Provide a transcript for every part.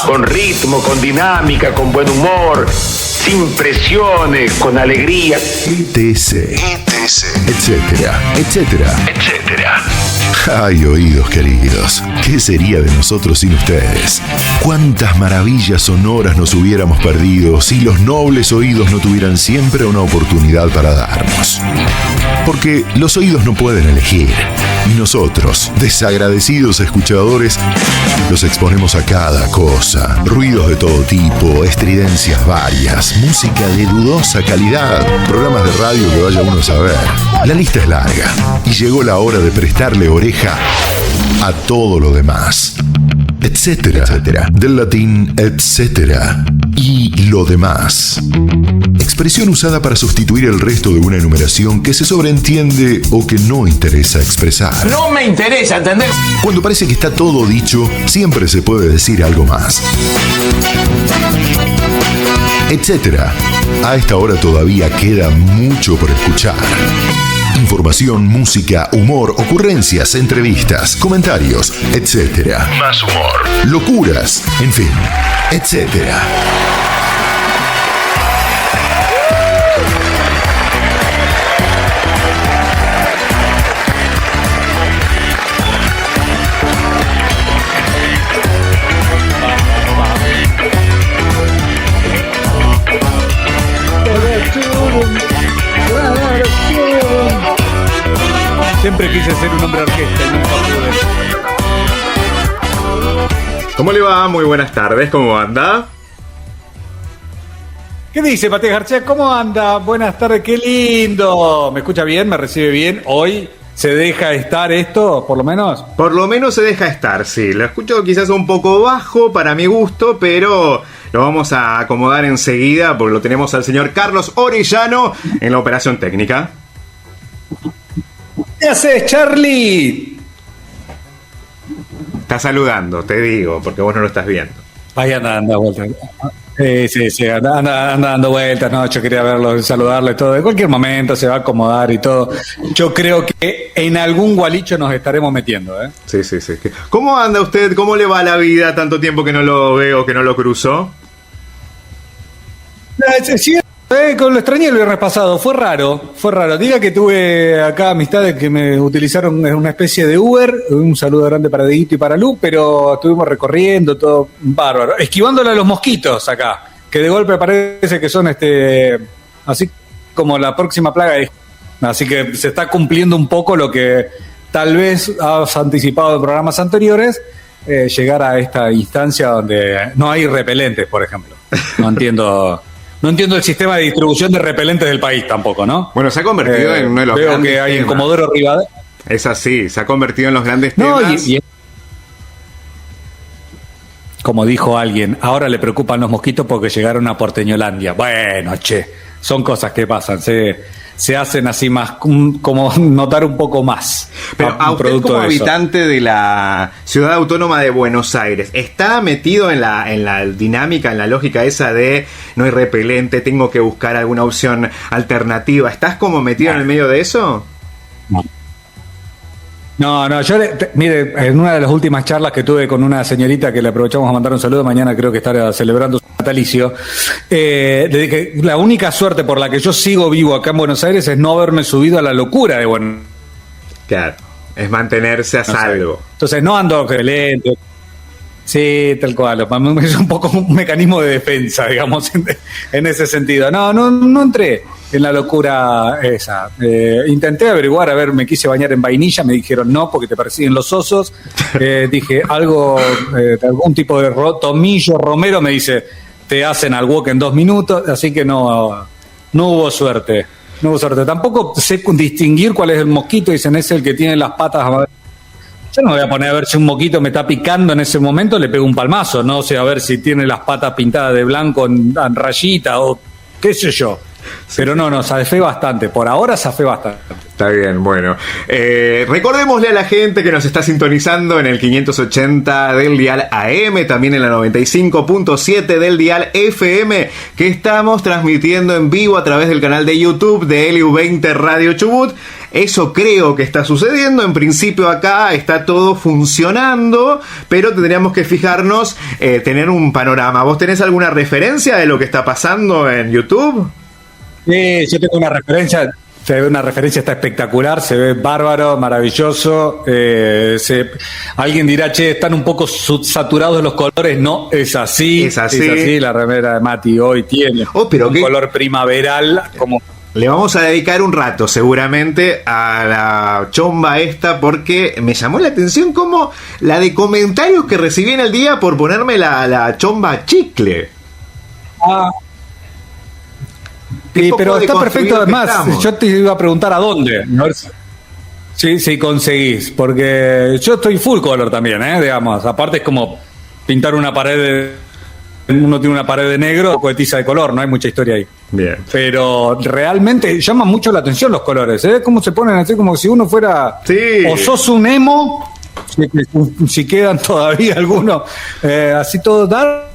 con ritmo, con dinámica, con buen humor, sin presiones, con alegría. ETS, etcétera, etcétera, etcétera. Ay, oídos queridos, ¿qué sería de nosotros sin ustedes? ¿Cuántas maravillas sonoras nos hubiéramos perdido si los nobles oídos no tuvieran siempre una oportunidad para darnos? Porque los oídos no pueden elegir. Y nosotros, desagradecidos escuchadores, los exponemos a cada cosa. Ruidos de todo tipo, estridencias varias, música de dudosa calidad, programas de radio que vaya uno a saber. La lista es larga y llegó la hora de prestarle oreja a todo lo demás. Etcétera, etcétera. Del latín etcétera. Y lo demás. Expresión usada para sustituir el resto de una enumeración que se sobreentiende o que no interesa expresar. No me interesa, ¿entendés? Cuando parece que está todo dicho, siempre se puede decir algo más. Etcétera. A esta hora todavía queda mucho por escuchar. Información, música, humor, ocurrencias, entrevistas, comentarios, etcétera. Más humor. Locuras, en fin, etcétera. Siempre quise ser un hombre orquesta y nunca pude. ¿Cómo le va? Muy buenas tardes, ¿cómo anda? ¿Qué dice Matías García? ¿Cómo anda? Buenas tardes, qué lindo. ¿Me escucha bien? ¿Me recibe bien? ¿Hoy se deja estar esto, por lo menos? Por lo menos se deja estar, sí. Lo escucho quizás un poco bajo para mi gusto, pero lo vamos a acomodar enseguida porque lo tenemos al señor Carlos Orellano en la operación técnica. ¿Qué haces, Charlie? Está saludando, te digo, porque vos no lo estás viendo. Ahí anda vueltas. Sí, anda dando vueltas. No, yo quería verlo, saludarle todo. En cualquier momento se va a acomodar y todo. Yo creo que en algún gualicho nos estaremos metiendo, ¿eh? Sí. ¿Cómo anda usted? ¿Cómo le va la vida? Tanto tiempo que no lo veo, que no lo cruzo. Sí, lo extrañé el viernes pasado, fue raro. Diga que tuve acá amistades que me utilizaron en una especie de Uber. Un saludo grande para Dieguito y para Lu, pero estuvimos recorriendo todo bárbaro, esquivándole a los mosquitos acá, que de golpe parece que son así como la próxima plaga. Así que se está cumpliendo un poco lo que tal vez has anticipado en programas anteriores, llegar a esta instancia donde no hay repelentes, por ejemplo. No entiendo el sistema de distribución de repelentes del país tampoco, ¿no? Bueno, se ha convertido en uno de los veo grandes que hay temas. en Comodoro Rivadavia. Es así, se ha convertido en los grandes temas. Como dijo alguien, ahora le preocupan los mosquitos porque llegaron a Porteñolandia. Bueno, son cosas que pasan, se hacen así más, como notar un poco más. Pero a usted como habitante de la ciudad autónoma de Buenos Aires, ¿está metido en la dinámica, en la lógica esa de no hay repelente, tengo que buscar alguna opción alternativa? ¿Estás como metido en el medio de eso? No, yo, mire, en una de las últimas charlas que tuve con una señorita que le aprovechamos a mandar un saludo, mañana creo que estará celebrando su natalicio, le dije, la única suerte por la que yo sigo vivo acá en Buenos Aires es no haberme subido a la locura de Buenos Aires. Claro, es mantenerse a salvo. Entonces no ando repelente. Sí, tal cual. Es un poco un mecanismo de defensa, digamos, en ese sentido. No entré en la locura esa. Intenté averiguar, me quise bañar en vainilla, me dijeron no, porque te persiguen los osos. Dije algo, algún tipo de tomillo, romero, me dice, te hacen al wok en 2 minutos, así que no hubo suerte. No hubo suerte. Tampoco sé distinguir cuál es el mosquito, dicen, es el que tiene las patas. Yo no me voy a poner a ver si un mosquito me está picando en ese momento, le pego un palmazo, no sé, a ver si tiene las patas pintadas de blanco en rayita o qué sé yo. Pero no, zafé bastante. Por ahora zafé bastante. Está bien, bueno. Recordémosle a la gente que nos está sintonizando en el 580 del dial AM, también en la 95.7 del dial FM, que estamos transmitiendo en vivo a través del canal de YouTube de LU20 Radio Chubut. Eso creo que está sucediendo. En principio acá está todo funcionando, pero tendríamos que fijarnos, tener un panorama. ¿Vos tenés alguna referencia de lo que está pasando en YouTube? Sí, yo tengo una referencia. Se ve una referencia, está espectacular, se ve bárbaro, maravilloso. Alguien dirá, che, están un poco saturados los colores. No, es así. Es así. La remera de Mati hoy tiene un color primaveral como... Le vamos a dedicar un rato seguramente a la chomba esta, porque me llamó la atención como la de comentarios que recibí en el día por ponerme la chomba chicle. Sí, pero está perfecto. Además, yo te iba a preguntar a dónde. Sí, conseguís, porque yo estoy full color también, digamos. Aparte es como pintar una pared uno tiene una pared de negro, poetiza de color, no hay mucha historia ahí. Bien. Pero realmente llaman mucho la atención los colores, Cómo se ponen así como si uno fuera... Sí. O sos un emo, si quedan todavía algunos, así todo dark,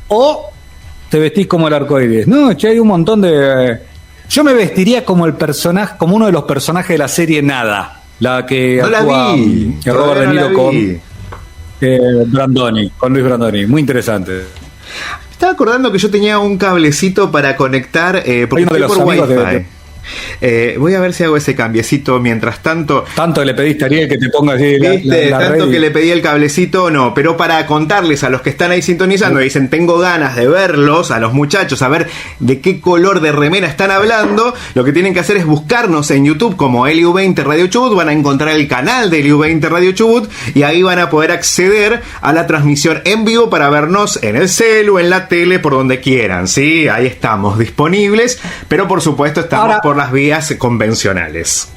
o te vestís como el arcoíris. No, che, hay un montón de... Yo me vestiría como el personaje, como uno de los personajes de la serie Nada, la que no actúa, la vi. que Robert De Niro con Brandoni, con Luis Brandoni. Muy interesante. Estaba acordando que yo tenía un cablecito para conectar, porque estoy por Wi-Fi. Voy a ver si hago ese cambiecito mientras tanto. Tanto le pediste a Ariel que te ponga así la tanto red. Que le pedí el cablecito, no. Pero para contarles a los que están ahí sintonizando, dicen, tengo ganas de verlos, a los muchachos, a ver de qué color de remera están hablando. Lo que tienen que hacer es buscarnos en YouTube como LU20 Radio Chubut. Van a encontrar el canal de LU20 Radio Chubut y ahí van a poder acceder a la transmisión en vivo para vernos en el celu, en la tele, por donde quieran, ¿sí? Ahí estamos disponibles, pero por supuesto estamos por las vías convencionales.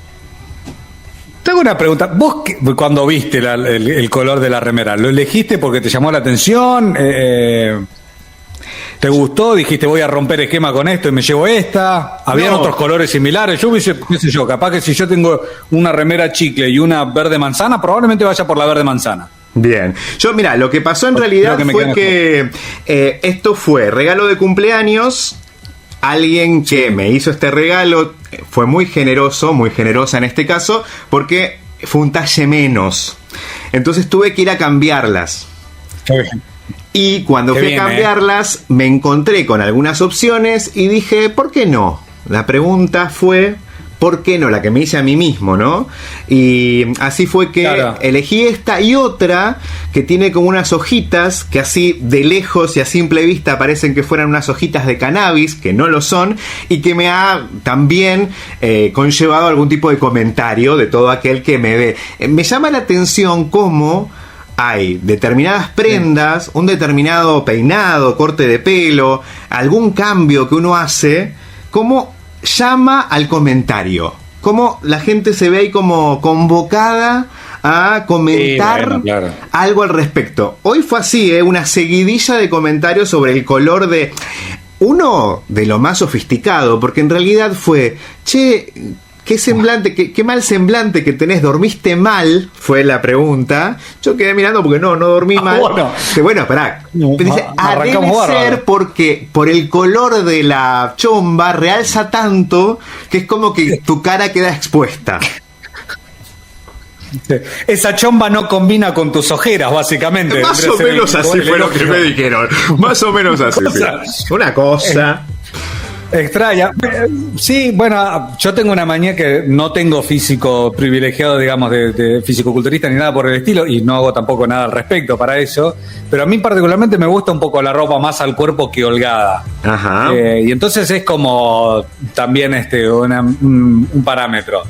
Te hago una pregunta. ¿Vos cuando viste el color de la remera, lo elegiste porque te llamó la atención? ¿Te gustó? Dijiste, voy a romper esquema con esto y me llevo esta. ¿Habían otros colores similares? Yo hubiese, qué sé yo, capaz que si yo tengo una remera chicle y una verde manzana, probablemente vaya por la verde manzana. Bien, yo mira, lo que pasó en realidad fue que esto fue regalo de cumpleaños. Alguien que me hizo este regalo fue muy generoso, muy generosa en este caso, porque fue un talle menos. Entonces tuve que ir a cambiarlas. Qué bien. Y cuando fui a cambiarlas, me encontré con algunas opciones y dije, ¿por qué no? La pregunta fue, ¿por qué no? La que me hice a mí mismo, ¿no? Y así fue que elegí esta y otra que tiene como unas hojitas que así de lejos y a simple vista parecen que fueran unas hojitas de cannabis, que no lo son, y que me ha también conllevado algún tipo de comentario de todo aquel que me ve. Me llama la atención cómo hay determinadas prendas, un determinado peinado, corte de pelo, algún cambio que uno hace, cómo llama al comentario, cómo la gente se ve ahí como convocada a comentar algo al respecto. Hoy fue así, una seguidilla de comentarios sobre el color de uno de lo más sofisticado, porque en realidad fue, che, qué semblante, qué mal semblante que tenés, ¿dormiste mal? Fue la pregunta. Yo quedé mirando porque no dormí mal. Bueno, esperá. Dice, debe ser porque por el color de la chomba realza tanto que es como que tu cara queda expuesta. Esa chomba no combina con tus ojeras, básicamente. Más o menos así fue lo que me dijeron. Más o menos así. Una cosa... extraña. Sí, bueno, yo tengo una manía que no tengo físico privilegiado, digamos, de fisicoculturista ni nada por el estilo, y no hago tampoco nada al respecto para eso, pero a mí particularmente me gusta un poco la ropa más al cuerpo que holgada. Ajá. Y entonces es como también un parámetro.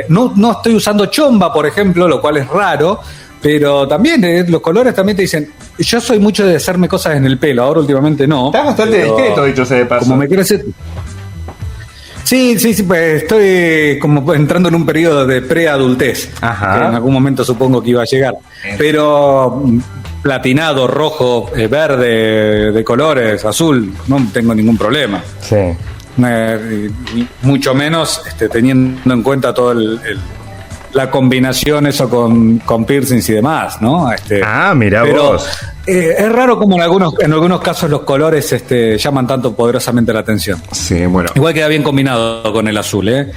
No estoy usando chomba, por ejemplo, lo cual es raro, pero también los colores también te dicen. Yo soy mucho de hacerme cosas en el pelo, ahora últimamente no. Estás bastante discreto, dicho sea de paso. Como me quiero hacer... Sí, pues estoy como entrando en un periodo de preadultez. Ajá. Que en algún momento supongo que iba a llegar. Pero platinado, rojo, verde, de colores, azul, no tengo ningún problema. Sí. mucho menos teniendo en cuenta todo la combinación eso con piercings y demás, ¿no? Mirá pero, vos. Es raro como en algunos casos los colores llaman tanto poderosamente la atención. Sí, bueno. Igual queda bien combinado con el azul, ¿eh?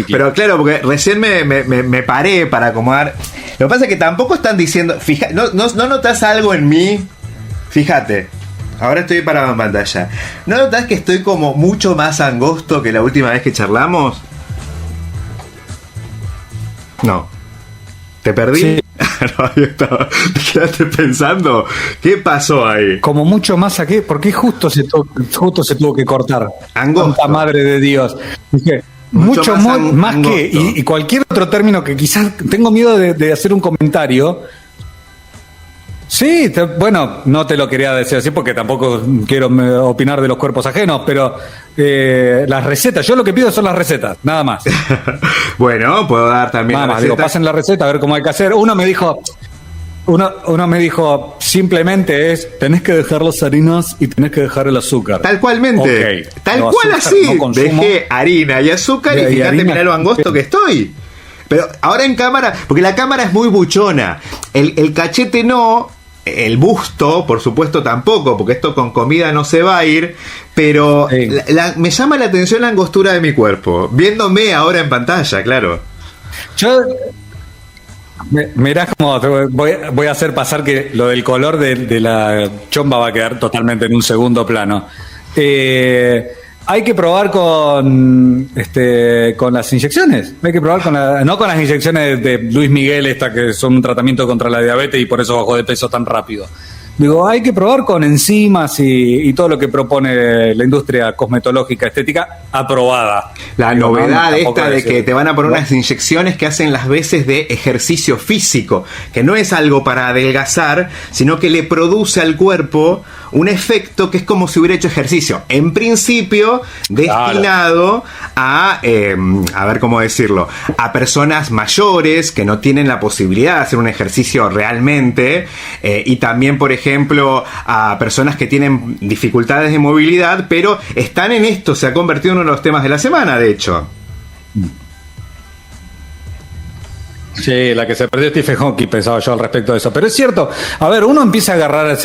Pero claro, porque recién me paré para acomodar. Lo que pasa es que tampoco están diciendo, ¿no notas algo en mí? Fíjate. Ahora estoy parado en pantalla. ¿No notas que estoy como mucho más angosto que la última vez que charlamos? No. ¿Te perdí? Sí. No, ahí estaba. Te quedaste pensando. ¿Qué pasó ahí? Como mucho más aquí, porque justo se tuvo que cortar. Angosto. Santa madre de Dios. Dije, mucho más que, y cualquier otro término que quizás tengo miedo de hacer un comentario. Sí, bueno, no te lo quería decir así porque tampoco quiero opinar de los cuerpos ajenos, pero las recetas, yo lo que pido son las recetas, nada más. Bueno, puedo dar también nada la más, receta. digo, pasen la receta a ver cómo hay que hacer. Uno me dijo, simplemente tenés que dejar las harinas y tenés que dejar el azúcar. Tal cualmente. Okay, tal no, cual azúcar, así. no dejé harina y azúcar y fíjate, mirá lo angosto que estoy. Pero ahora en cámara, porque la cámara es muy buchona. El cachete no. El busto, por supuesto, tampoco, porque esto con comida no se va a ir, pero sí. Me llama la atención la angostura de mi cuerpo, viéndome ahora en pantalla, claro. Yo, mirá cómo voy a hacer pasar que lo del color de la chomba va a quedar totalmente en un segundo plano. Hay que probar con las inyecciones. Hay que probar no con las inyecciones de Luis Miguel, que son un tratamiento contra la diabetes y por eso bajó de peso tan rápido. Digo, hay que probar con enzimas y todo lo que propone la industria cosmetológica estética aprobada. La novedad de que te van a poner unas inyecciones que hacen las veces de ejercicio físico, que no es algo para adelgazar, sino que le produce al cuerpo un efecto que es como si hubiera hecho ejercicio. En principio, destinado a ver cómo decirlo, a personas mayores que no tienen la posibilidad de hacer un ejercicio realmente, y también, por ejemplo, a personas que tienen dificultades de movilidad, pero están en esto, se ha convertido en uno de los temas de la semana, de hecho. Sí, la que se perdió Stephen Hawking, pensaba yo al respecto de eso. Pero es cierto, a ver, uno empieza a agarrar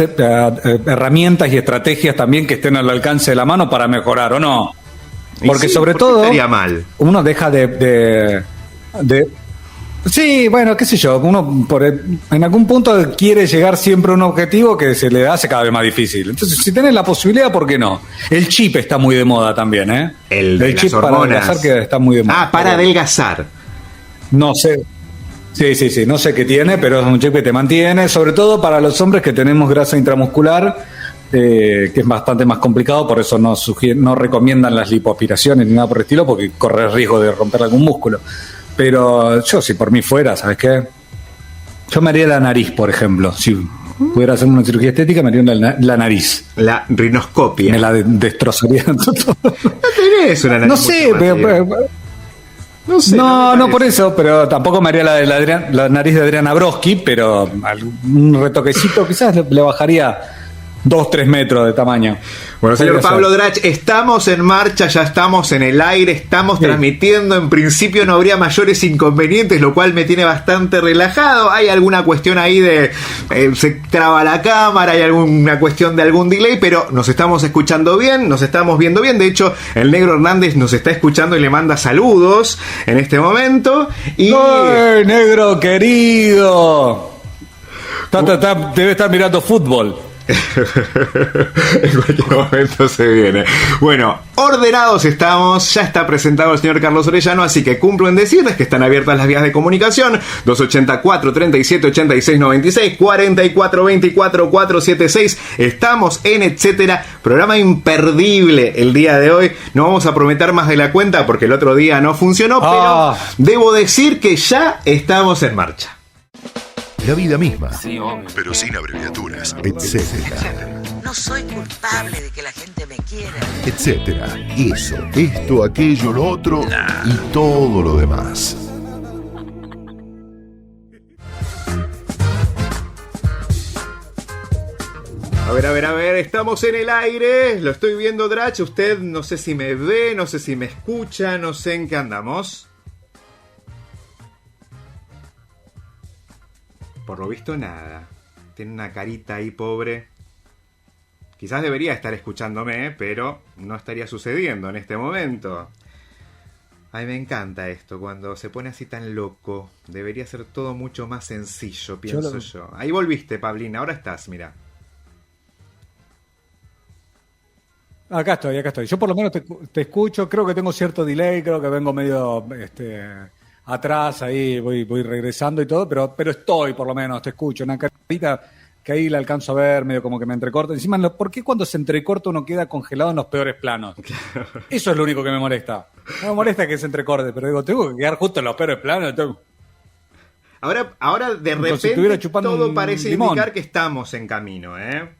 herramientas y estrategias también que estén al alcance de la mano para mejorar, ¿o no? Porque sí, sobre todo estaría mal. Uno deja de sí, bueno, qué sé yo, uno en algún punto quiere llegar siempre a un objetivo que se le hace cada vez más difícil. Entonces, si tenés la posibilidad, ¿por qué no? El chip está muy de moda también, ¿eh? El chip para adelgazar que está muy de moda. Para adelgazar. No sé. Sí, no sé qué tiene, pero es un chip que te mantiene, sobre todo para los hombres que tenemos grasa intramuscular, que es bastante más complicado, por eso no recomiendan las lipoaspiraciones ni nada por el estilo, porque corre el riesgo de romper algún músculo. Pero yo, si por mí fuera, ¿sabes qué? Yo me haría la nariz, por ejemplo. Si pudiera hacer una cirugía estética, me haría la nariz. La rinoscopia. Me la destrozaría. No tenés una nariz. No sé, No, por eso, pero tampoco me haría la nariz de Adriana Broski, pero un retoquecito quizás le bajaría 2-3 metros de tamaño. Bueno, señor Pablo Drach, estamos en marcha, ya estamos en el aire, estamos transmitiendo. En principio no habría mayores inconvenientes, lo cual me tiene bastante relajado. Hay alguna cuestión ahí de se traba la cámara, hay alguna cuestión de algún delay, pero nos estamos escuchando bien, nos estamos viendo bien. De hecho, el Negro Hernández nos está escuchando y le manda saludos en este momento. Y ¡ay, Negro querido! Debe estar mirando fútbol. En cualquier momento se viene. Bueno, ordenados estamos. Ya está presentado el señor Carlos Orellano, así que cumplo en decirles que están abiertas las vías de comunicación: 284 37 86 96, 44 24 476. Estamos en etcétera. Programa imperdible el día de hoy. No vamos a prometer más de la cuenta porque el otro día no funcionó, pero debo decir que ya estamos en marcha. La vida misma, sí, pero sin abreviaturas, etcétera. No soy culpable de que la gente me quiera. Etcétera. Eso, esto, aquello, lo otro y todo lo demás. A ver, estamos en el aire, lo estoy viendo, Drach, usted no sé si me ve, no sé si me escucha, no sé en qué andamos. Por lo visto nada, tiene una carita ahí pobre. Quizás debería estar escuchándome, pero no estaría sucediendo en este momento. Ay, me encanta esto, cuando se pone así tan loco. Debería ser todo mucho más sencillo, pienso yo. Ahí volviste, Pablina, ahora estás, mira. Acá estoy. Yo por lo menos te escucho, creo que tengo cierto delay, creo que vengo medio atrás, ahí voy regresando y todo, pero estoy por lo menos, te escucho. Una carita que ahí la alcanzo a ver, medio como que me entrecorta. Encima, ¿por qué cuando se entrecorta uno queda congelado en los peores planos? Claro. Eso es lo único que me molesta. No me molesta que se entrecorte, pero digo, tengo que quedar justo en los peores planos. Ahora de repente si todo parece indicar que estamos en camino, ¿eh?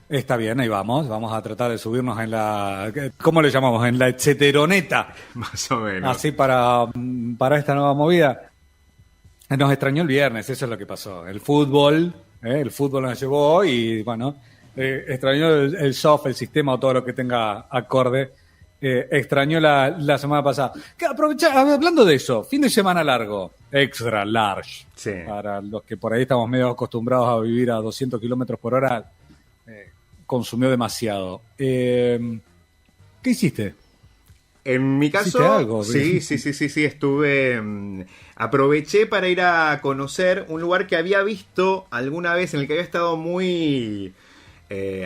Está bien, ahí vamos a tratar de subirnos en la, ¿cómo le llamamos? En la etceteroneta. Más o menos. Así para esta nueva movida. Nos extrañó el viernes, eso es lo que pasó. El fútbol nos llevó y bueno, extrañó el soft, el sistema o todo lo que tenga acorde. Extrañó la semana pasada. Hablando de eso, fin de semana largo, extra large. Sí. Para los que por ahí estamos medio acostumbrados a vivir a 200 kilómetros por hora, consumió demasiado. ¿Qué hiciste? En mi caso, algo? Sí, estuve, aproveché para ir a conocer un lugar que había visto alguna vez, en el que había estado muy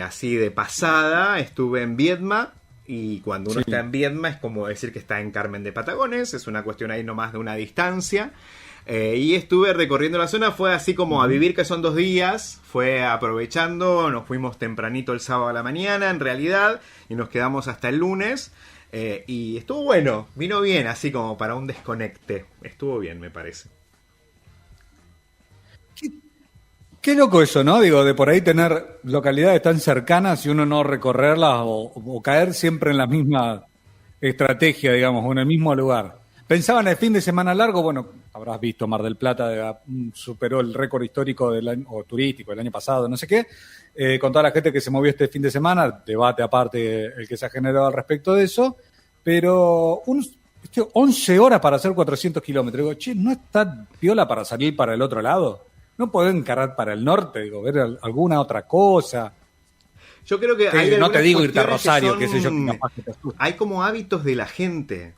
así de pasada. Estuve en Viedma, y cuando uno está en Viedma es como decir que está en Carmen de Patagones, es una cuestión ahí nomás de una distancia. Y estuve recorriendo la zona, fue así como a vivir, que son 2 días, fue aprovechando, nos fuimos tempranito el sábado a la mañana en realidad, y nos quedamos hasta el lunes, y estuvo bueno, vino bien, así como para un desconecte, estuvo bien, me parece. Qué loco eso, ¿no? Digo, de por ahí tener localidades tan cercanas y uno no recorrerlas o caer siempre en la misma estrategia, digamos, o en el mismo lugar. Pensaba en el fin de semana largo, bueno, habrás visto Mar del Plata superó el récord histórico o turístico del año pasado, no sé qué, con toda la gente que se movió este fin de semana, debate aparte el que se ha generado al respecto de eso, pero 11 horas para hacer 400 kilómetros. Digo, che, ¿no está piola para salir para el otro lado? ¿No podés encarar para el norte? Digo, ver alguna otra cosa. Yo creo que hay no te digo irte a Rosario, qué sé yo, que te asusta. Hay como hábitos de la gente.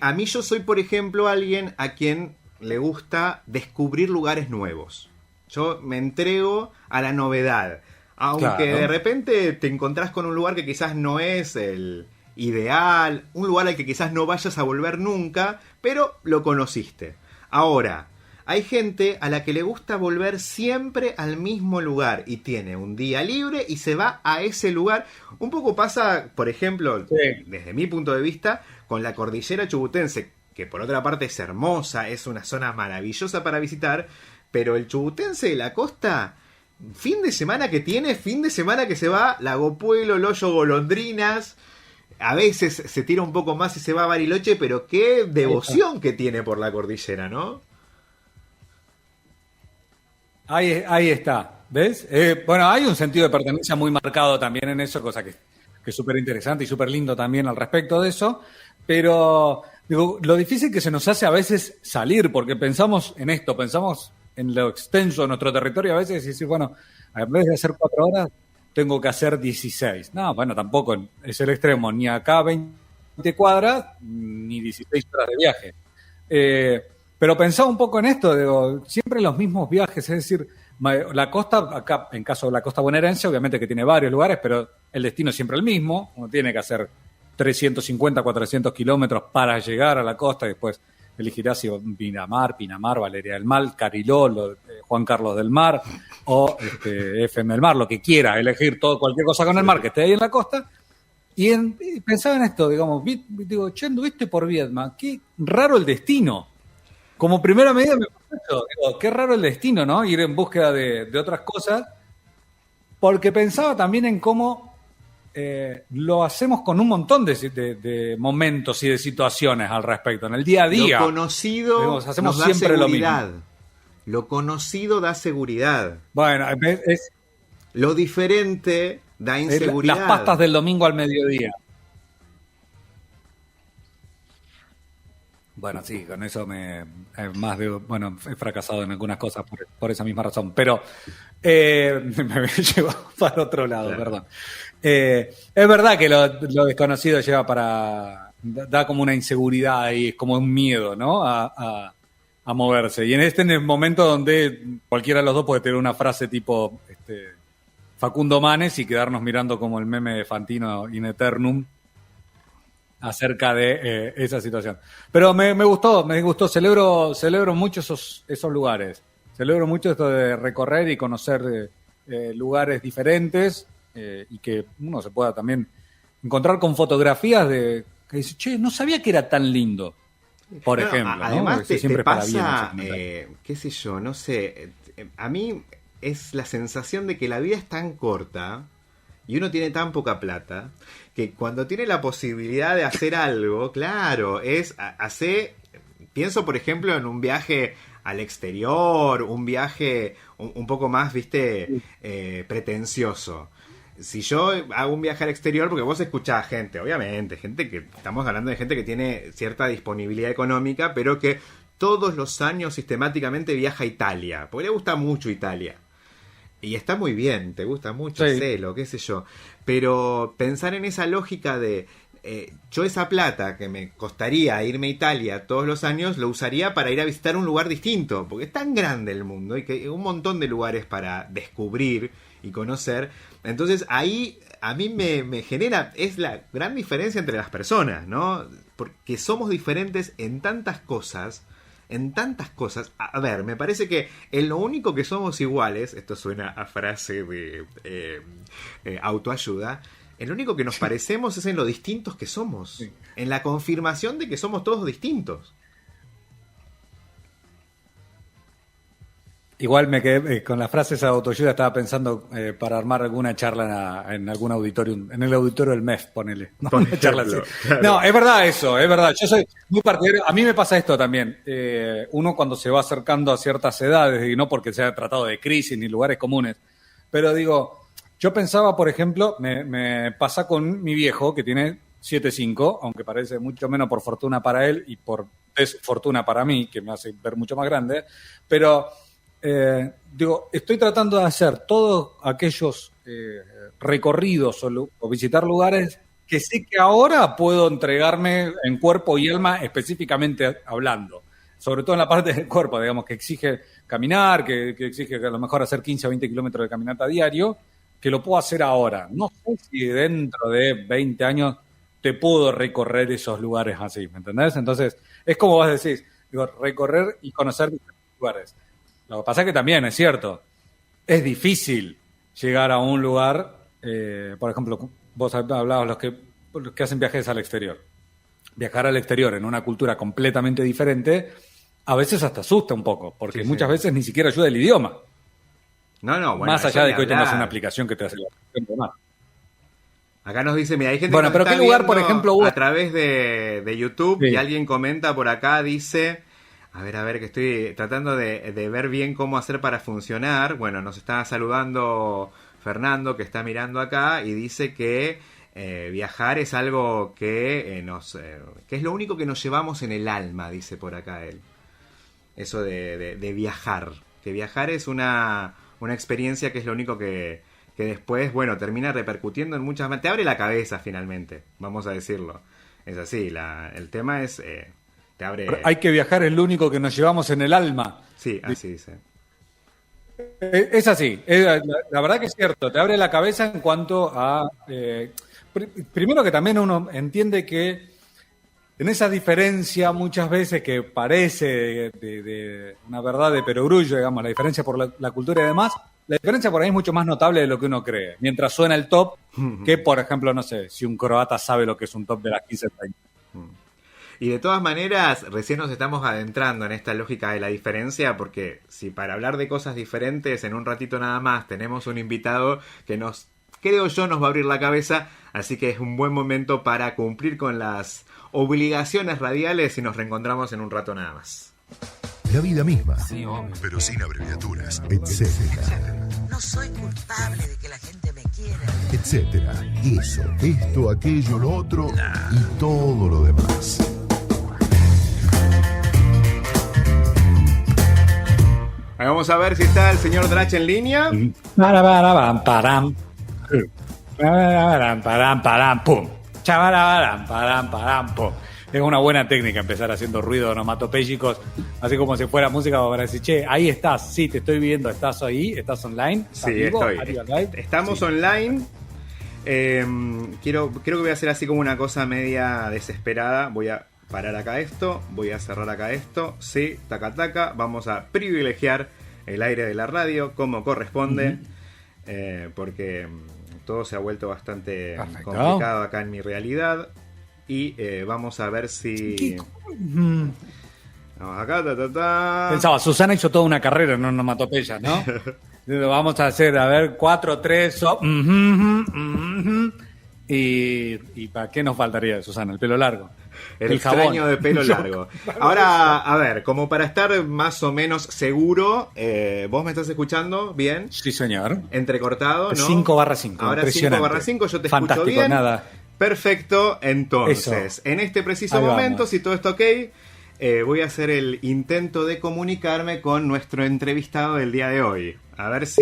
A mí yo soy, por ejemplo, alguien a quien le gusta descubrir lugares nuevos. Yo me entrego a la novedad. Aunque de repente te encontrás con un lugar que quizás no es el ideal, un lugar al que quizás no vayas a volver nunca, pero lo conociste. Ahora, hay gente a la que le gusta volver siempre al mismo lugar y tiene un día libre y se va a ese lugar. Un poco pasa, por ejemplo, desde mi punto de vista, con la cordillera chubutense, que por otra parte es hermosa, es una zona maravillosa para visitar, pero el chubutense de la costa, fin de semana que tiene, fin de semana que se va, Lago Puelo, Loyo, Golondrinas, a veces se tira un poco más y se va a Bariloche, pero qué devoción que tiene por la cordillera, ¿no? Ahí está, ¿ves? Bueno, hay un sentido de pertenencia muy marcado también en eso, cosa que es súper interesante y súper lindo también al respecto de eso, pero digo, lo difícil que se nos hace a veces salir, porque pensamos en esto, pensamos en lo extenso de nuestro territorio a veces y decir, bueno, en vez de hacer 4 horas, tengo que hacer 16. No, bueno, tampoco es el extremo, ni acá 20 cuadras, ni 16 horas de viaje. Pero pensaba un poco en esto, digo, siempre los mismos viajes, es decir, la costa, acá en caso de la costa bonaerense, obviamente que tiene varios lugares, pero el destino es siempre el mismo, uno tiene que hacer 350, 400 kilómetros para llegar a la costa, y después elegirá si Pinamar, Valeria del Mar, Cariló, Juan Carlos del Mar, o FM del Mar, lo que quiera, elegir cualquier cosa con el mar que esté ahí en la costa. Y pensaba en esto, digamos, digo, che, anduviste por Viedma, qué raro el destino. Como primera medida me pasó eso, digo, qué raro el destino, ¿no? Ir en búsqueda de otras cosas, porque pensaba también en cómo lo hacemos con un montón de momentos y de situaciones al respecto, en el día a día. Lo conocido digamos, hacemos nos da siempre seguridad. Lo conocido da seguridad. Bueno, es Lo diferente da inseguridad. las pastas del domingo al mediodía. Bueno, sí, con eso he fracasado en algunas cosas por esa misma razón, pero me llevo para otro lado, Claro. perdón. Es verdad que lo desconocido da como una inseguridad ahí, es como un miedo, ¿no? A moverse. Y en el momento donde cualquiera de los dos puede tener una frase tipo Facundo Manes y quedarnos mirando como el meme de Fantino in Eternum acerca de esa situación. Pero me gustó, celebro mucho esos lugares. Celebro mucho esto de recorrer y conocer lugares diferentes y que uno se pueda también encontrar con fotografías que dice, che, no sabía que era tan lindo, por ejemplo. ¿no? Además Porque te siempre para bien pasa, ese qué sé yo, no sé, a mí es la sensación de que la vida es tan corta y uno tiene tan poca plata que cuando tiene la posibilidad de hacer algo, claro, pienso por ejemplo en un viaje al exterior, un viaje un poco más, pretencioso. Si yo hago un viaje al exterior, porque vos escuchás gente, obviamente, estamos hablando de gente que tiene cierta disponibilidad económica, pero que todos los años sistemáticamente viaja a Italia, porque le gusta mucho Italia. Y está muy bien, te gusta mucho, Sí. Celo, qué sé yo. Pero pensar en esa lógica de yo esa plata que me costaría irme a Italia todos los años, lo usaría para ir a visitar un lugar distinto, porque es tan grande el mundo y que hay un montón de lugares para descubrir y conocer. Entonces ahí a mí me genera, es la gran diferencia entre las personas, ¿no? Porque somos diferentes en tantas cosas. A ver, me parece que en lo único que somos iguales, esto suena a frase de autoayuda, en lo único que nos parecemos es en lo distintos que somos, Sí. en la confirmación de que somos todos distintos. Igual me quedé con las frases de autoayuda, estaba pensando para armar alguna charla en algún auditorio, en el auditorio del MEF, ponele. ¿No? Por Una charla ejemplo, así. claro. No, es verdad eso, es verdad. Yo soy muy partidario. A mí me pasa esto también. Uno cuando se va acercando a ciertas edades, y no porque se haya tratado de crisis ni lugares comunes, pero digo, yo pensaba, por ejemplo, me pasa con mi viejo, que tiene 7'5", aunque parece mucho menos por fortuna para él y por desfortuna para mí, que me hace ver mucho más grande, pero... digo, estoy tratando de hacer todos aquellos recorridos o visitar lugares que sé que ahora puedo entregarme en cuerpo y alma, específicamente hablando, sobre todo en la parte del cuerpo, digamos, que exige caminar, que exige que a lo mejor hacer 15 o 20 kilómetros de caminata diario, que lo puedo hacer ahora. No sé si dentro de 20 años te puedo recorrer esos lugares así, ¿me entendés? Entonces, es como vos decís, digo, recorrer y conocer diferentes lugares. Lo que pasa es que también, es cierto, es difícil llegar a un lugar, por ejemplo, vos hablabas los que hacen viajes al exterior. Viajar al exterior en una cultura completamente diferente, a veces hasta asusta un poco, porque Sí, muchas sí. veces ni siquiera ayuda el idioma. No, bueno, Más eso allá de ni que hoy tengas hablar. una aplicación que te hace la demás. Acá nos dice, mira, hay gente Bueno, que nos pero está ¿qué lugar, por viendo ejemplo, vos? a través de YouTube, Sí. y alguien comenta por acá, dice, a ver, que estoy tratando de ver bien cómo hacer para funcionar. Bueno, nos está saludando Fernando, que está mirando acá, y dice que viajar es algo que que es lo único que nos llevamos en el alma, dice por acá él. Eso de viajar. Que viajar es una experiencia que es lo único que después, bueno, termina repercutiendo en muchas más. Te abre la cabeza finalmente, vamos a decirlo. Es así, el tema es... te abre... Hay que viajar, es lo único que nos llevamos en el alma. Sí, así dice. Es así, la verdad que es cierto, te abre la cabeza en cuanto a... primero que también uno entiende que en esa diferencia muchas veces que parece de una verdad de perogrullo, digamos, la diferencia por la cultura y demás, la diferencia por ahí es mucho más notable de lo que uno cree. Mientras suena el top, que por ejemplo, no sé, si un croata sabe lo que es un top de las 15:30. Y de todas maneras, recién nos estamos adentrando en esta lógica de la diferencia, porque si para hablar de cosas diferentes en un ratito nada más tenemos un invitado que creo yo, nos va a abrir la cabeza, así que es un buen momento para cumplir con las obligaciones radiales y nos reencontramos en un rato nada más. la vida misma, Sí, obvio. pero sin abreviaturas, etcétera, No soy culpable de que la gente me quiera. etcétera. Eso, esto, aquello, lo otro y todo lo demás. Ahí vamos a ver si está el señor Drach en línea. Pararam, param. Pararam, param, param, pum. Chabararam, param, param, pum. Es una buena técnica empezar haciendo ruidos onomatopéyicos, así como si fuera música para decir, che, ahí estás, sí, te estoy viendo, estás ahí, estás online. ¿Estás Sí, vivo? estoy. Estamos Sí. online. Creo que voy a hacer así como una cosa media desesperada. Voy a parar acá esto, voy a cerrar acá esto. Sí, taca taca. Vamos a privilegiar el aire de la radio como corresponde. Porque todo se ha vuelto bastante Perfecto. complicado acá en mi realidad. Y vamos a ver si... Vamos acá, Pensaba, Susana hizo toda una carrera en onomatopeya, ¿no? Vamos a hacer, a ver, 4, 3, y ¿para qué nos faltaría, Susana? El pelo largo. El extraño de pelo largo. Ahora, a ver, como para estar más o menos seguro, ¿vos me estás escuchando bien? Sí, señor. Entrecortado, ¿no? 5/5. Ahora impresionante. 5/5, yo te Fantástico, escucho bien. Nada. Perfecto, entonces, Eso. en este preciso Ahí momento, vamos. si todo está ok, voy a hacer el intento de comunicarme con nuestro entrevistado del día de hoy. A ver si...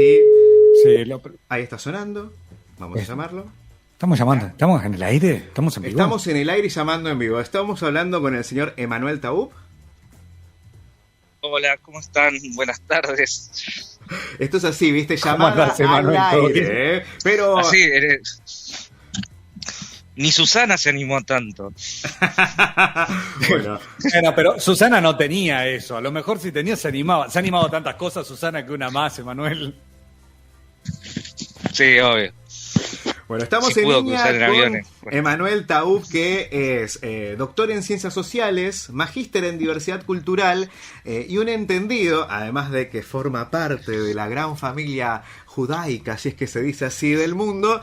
Sí, Ahí está sonando. Vamos a llamarlo. estamos llamando, estamos en el aire, estamos en vivo. Estamos en el aire y llamando en vivo. Estamos hablando con el señor Emanuel Taub. Hola, ¿cómo están? Buenas tardes. Esto es así, ¿viste? ¿Cómo Llamada andás, Emanuel? al ¿Todo bien? aire, ¿eh? Pero... Así eres. Ni Susana se animó tanto. Bueno, Bueno, pero Susana no tenía eso. A lo mejor si tenía se animaba. Se ha animado tantas cosas, Susana, que una más, Emanuel. Sí, obvio. bueno, estamos Sí en pudo línea cruzar en con aviones. Bueno. Emanuel Taub, que es doctor en Ciencias Sociales, magíster en Diversidad Cultural y un entendido, además de que forma parte de la gran familia judaica, si es que se dice así, del mundo,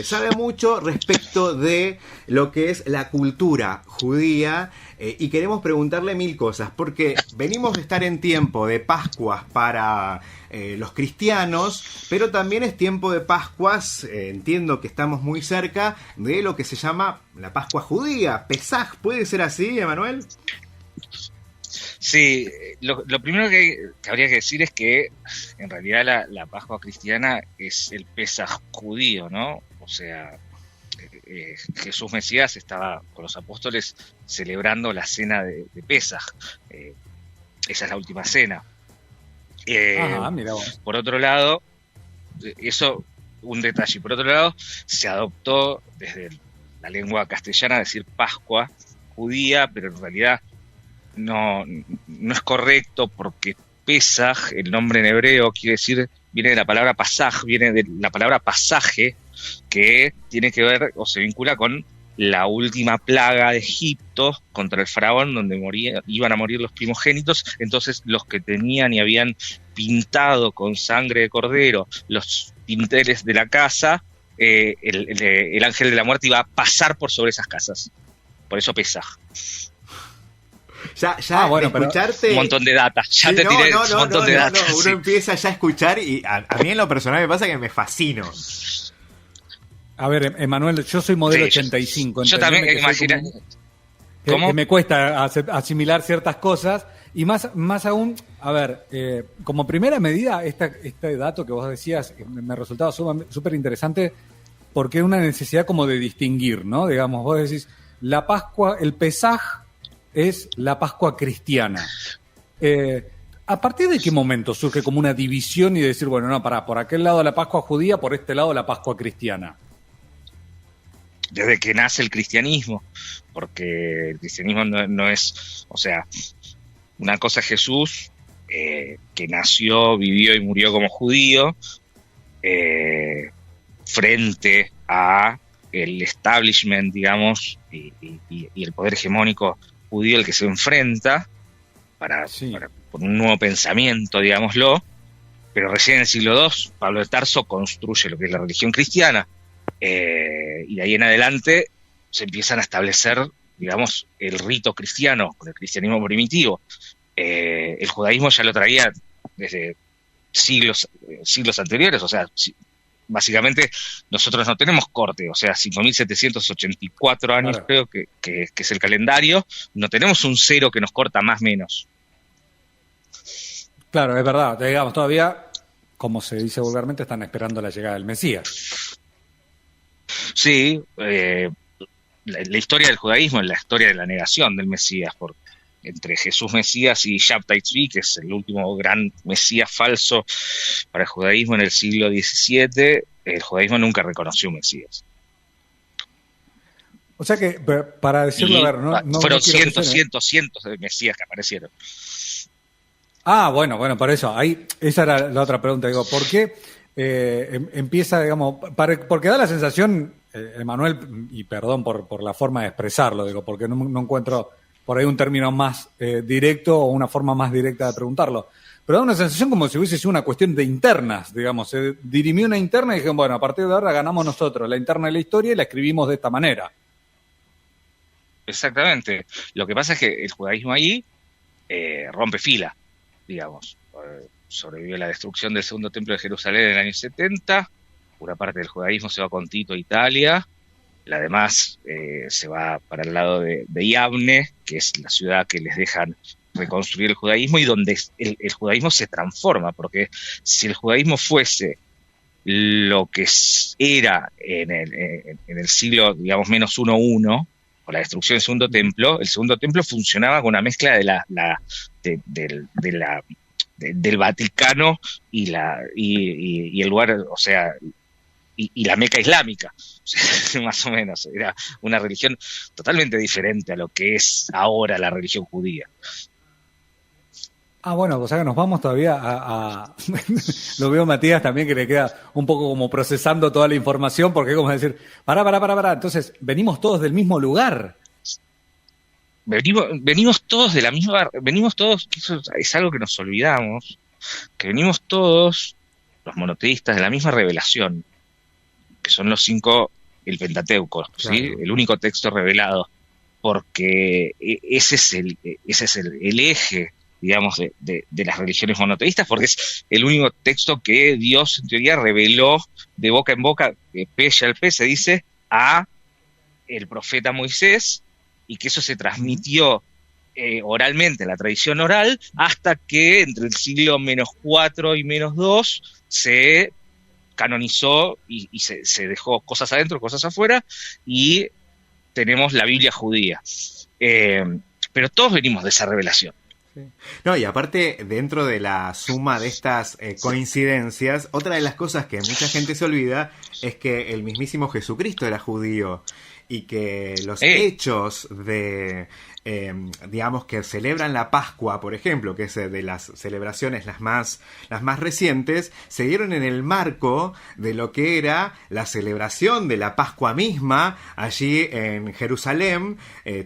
sabe mucho respecto de lo que es la cultura judía y queremos preguntarle mil cosas, porque venimos de estar en tiempo de Pascuas para los cristianos, pero también es tiempo de Pascuas, entiendo que estamos muy cerca de lo que se llama la Pascua judía, Pesaj, ¿puede ser así, Emanuel? Sí, lo primero que habría que decir es que en realidad la Pascua cristiana es el Pesaj judío, ¿no? O sea, Jesús Mesías estaba con los apóstoles celebrando la cena de Pesaj. Esa es la última cena. Ajá, mira vos. Por otro lado, eso, un detalle. Por otro lado, se adoptó desde la lengua castellana decir Pascua judía, pero en realidad no es correcto porque Pesaj, el nombre en hebreo, viene de la palabra pasaj, viene de la palabra pasaje, que tiene que ver o se vincula con la última plaga de Egipto contra el faraón, donde iban a morir los primogénitos. Entonces los que tenían y habían pintado con sangre de cordero los dinteles de la casa, el ángel de la muerte iba a pasar por sobre esas casas. Por eso Pesaj. Ya bueno, de escucharte... Un montón de data. Ya Sí, te tiré un montón de data. Uno Sí. empieza ya a escuchar y a mí en lo personal me pasa que me fascino. A ver, Emanuel, yo soy modelo Sí, 85. Yo también, entendeme que soy imagina. como- ¿Cómo? que me cuesta asimilar ciertas cosas y más aún, a ver, como primera medida, este dato que vos decías me resultaba súper interesante porque es una necesidad como de distinguir, ¿no? Digamos, vos decís, la Pascua, el Pesaj es la Pascua cristiana. ¿A partir de qué momento surge como una división y decir, bueno, no, por aquel lado la Pascua judía, por este lado la Pascua cristiana? Desde que nace el cristianismo, porque el cristianismo no es, o sea, una cosa es Jesús, que nació, vivió y murió como judío, frente a el establishment, digamos, y el poder hegemónico judío al que se enfrenta por un nuevo pensamiento, digámoslo, pero recién en el siglo II, Pablo de Tarso construye lo que es la religión cristiana. Y de ahí en adelante se empiezan a establecer, digamos, el rito cristiano, con el cristianismo primitivo. el judaísmo ya lo traía desde siglos anteriores, o sea, básicamente nosotros no tenemos corte, o sea, 5.784 años Claro. creo que es el calendario, no tenemos un cero que nos corta más menos. Claro, es verdad. Digamos, todavía, como se dice vulgarmente, están esperando la llegada del Mesías. Sí, la historia del judaísmo es la historia de la negación del Mesías, porque entre Jesús Mesías y Shabtai Tzvi, que es el último gran Mesías falso para el judaísmo en el siglo XVII, el judaísmo nunca reconoció un Mesías. O sea que, para decirlo, Y a ver, no fueron quiero que suene. cientos de Mesías que aparecieron. Ah, bueno, por eso. Ahí, esa era la otra pregunta. Digo, ¿por qué empieza, digamos, porque da la sensación, Emanuel, y perdón por la forma de expresarlo, digo, porque no encuentro por ahí un término más directo o una forma más directa de preguntarlo. Pero da una sensación como si hubiese sido una cuestión de internas, digamos. Se dirimió una interna y dijeron, bueno, a partir de ahora ganamos nosotros la interna de la historia y la escribimos de esta manera. Exactamente. Lo que pasa es que el judaísmo ahí rompe fila, digamos. Sobrevivió la destrucción del segundo templo de Jerusalén en el año 70, una parte del judaísmo se va con Tito a Italia, la demás se va para el lado de Yavne, que es la ciudad que les dejan reconstruir el judaísmo y donde el judaísmo se transforma, porque si el judaísmo fuese lo que era en el siglo, digamos, menos 1-1, con la destrucción del segundo templo, el segundo templo funcionaba con una mezcla del Vaticano y el lugar, o sea, y la Meca islámica, o sea, más o menos. Era una religión totalmente diferente a lo que es ahora la religión judía. Ah, bueno, o sea que nos vamos todavía Lo veo a Matías también que le queda un poco como procesando toda la información, porque es como decir, pará. Entonces, venimos todos del mismo lugar. Venimos todos de la misma, venimos todos, que eso es algo que nos olvidamos, que venimos todos, los monoteístas, de la misma revelación, que son los 5, el Pentateuco, ¿sí? Claro. El único texto revelado, porque ese es el eje, digamos, de las religiones monoteístas, porque es el único texto que Dios, en teoría, reveló de boca en boca, de pe al pe, se dice, a el profeta Moisés, y que eso se transmitió oralmente, la tradición oral, hasta que entre el siglo -4 y -2 se canonizó y se dejó cosas adentro, cosas afuera, y tenemos la Biblia judía. Pero todos venimos de esa revelación. No, y aparte, dentro de la suma de estas coincidencias, otra de las cosas que mucha gente se olvida es que el mismísimo Jesucristo era judío y que los hechos de, digamos, que celebran la Pascua, por ejemplo, que es de las celebraciones las más recientes, se dieron en el marco de lo que era la celebración de la Pascua misma, allí en Jerusalén.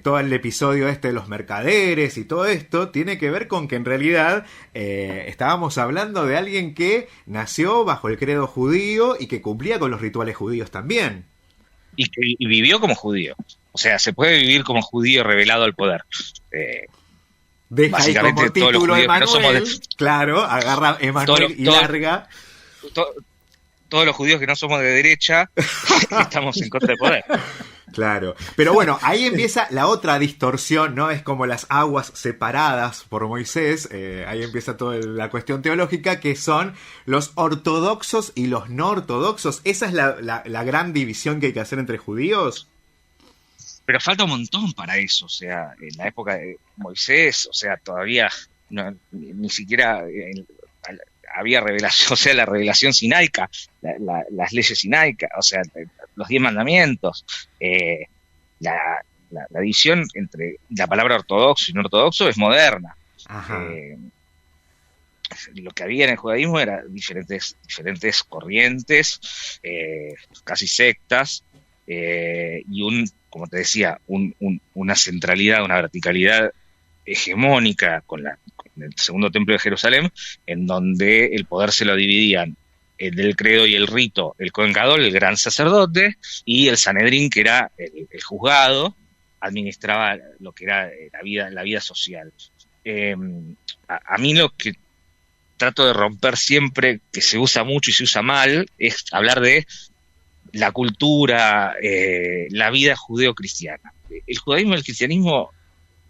Todo el episodio de los mercaderes y todo esto tiene que ver con que en realidad estábamos hablando de alguien que nació bajo el credo judío y que cumplía con los rituales judíos también. Y vivió como judío. O sea, se puede vivir como judío revelado al poder. Deja básicamente ahí como todos los título judíos que no somos Emanuel, claro, agarra Emanuel y larga. Todos los judíos que no somos de derecha estamos en contra del poder. Claro, pero bueno, ahí empieza la otra distorsión, ¿no? Es como las aguas separadas por Moisés, ahí empieza toda la cuestión teológica, que son los ortodoxos y los no ortodoxos. ¿Esa es la gran división que hay que hacer entre judíos? Pero falta un montón para eso, o sea, en la época de Moisés, o sea, todavía ni siquiera había revelación, o sea, la revelación sinaica, las leyes sinaicas, o sea, los 10 mandamientos, la división entre la palabra ortodoxo y no ortodoxo es moderna. Lo que había en el judaísmo eran diferentes corrientes, casi sectas, y como te decía, una centralidad, una verticalidad hegemónica con el segundo templo de Jerusalén, en donde el poder se lo dividían del credo y el rito, el Cohen Gadol, el gran sacerdote, y el Sanedrín, que era el juzgado, administraba lo que era la vida social. a mí lo que trato de romper siempre, que se usa mucho y se usa mal, es hablar de la cultura, la vida judeo-cristiana. El judaísmo y el cristianismo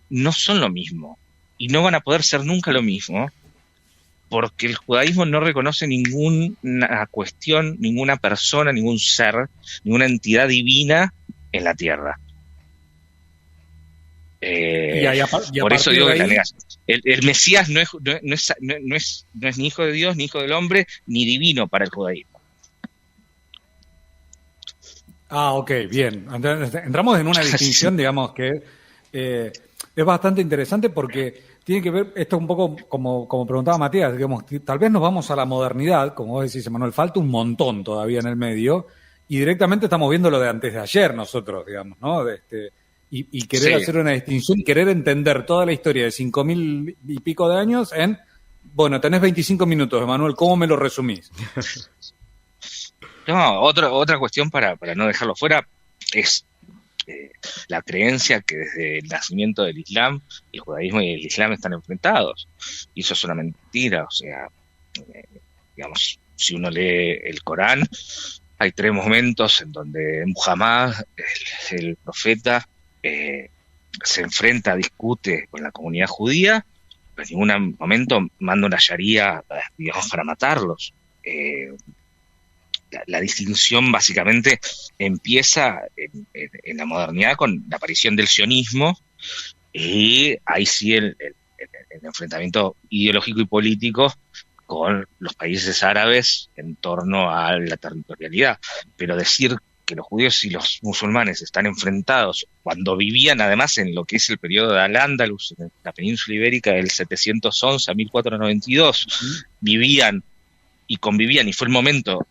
no son lo mismo y no van a poder ser nunca lo mismo, porque el judaísmo no reconoce ninguna cuestión, ninguna persona, ningún ser, ninguna entidad divina en la tierra. Por eso digo que la negación. El Mesías no es ni hijo de Dios, ni hijo del hombre, ni divino para el judaísmo. Ok, bien. Entramos en una distinción, digamos, que es bastante interesante porque tiene que ver, esto un poco como preguntaba Matías, digamos, tal vez nos vamos a la modernidad, como vos decís, Emanuel, falta un montón todavía en el medio, y directamente estamos viendo lo de antes de ayer nosotros, digamos, ¿no? Y querer hacer una distinción y querer entender toda la historia de 5.000 y pico de años en, bueno, tenés 25 minutos, Emanuel, ¿cómo me lo resumís? No, otra cuestión para no dejarlo fuera es la creencia que desde el nacimiento del Islam, el judaísmo y el Islam están enfrentados. Y eso es una mentira. O sea, digamos, si uno lee el Corán, hay 3 momentos en donde Muhammad, el profeta, se enfrenta, discute con la comunidad judía, pero en ningún momento manda una sharía, digamos, para matarlos. La distinción básicamente empieza en la modernidad con la aparición del sionismo, y ahí sí el enfrentamiento ideológico y político con los países árabes en torno a la territorialidad. Pero decir que los judíos y los musulmanes están enfrentados cuando vivían además en lo que es el periodo de Al-Ándalus, en la península ibérica del 711 a 1492, vivían y convivían, y fue el momento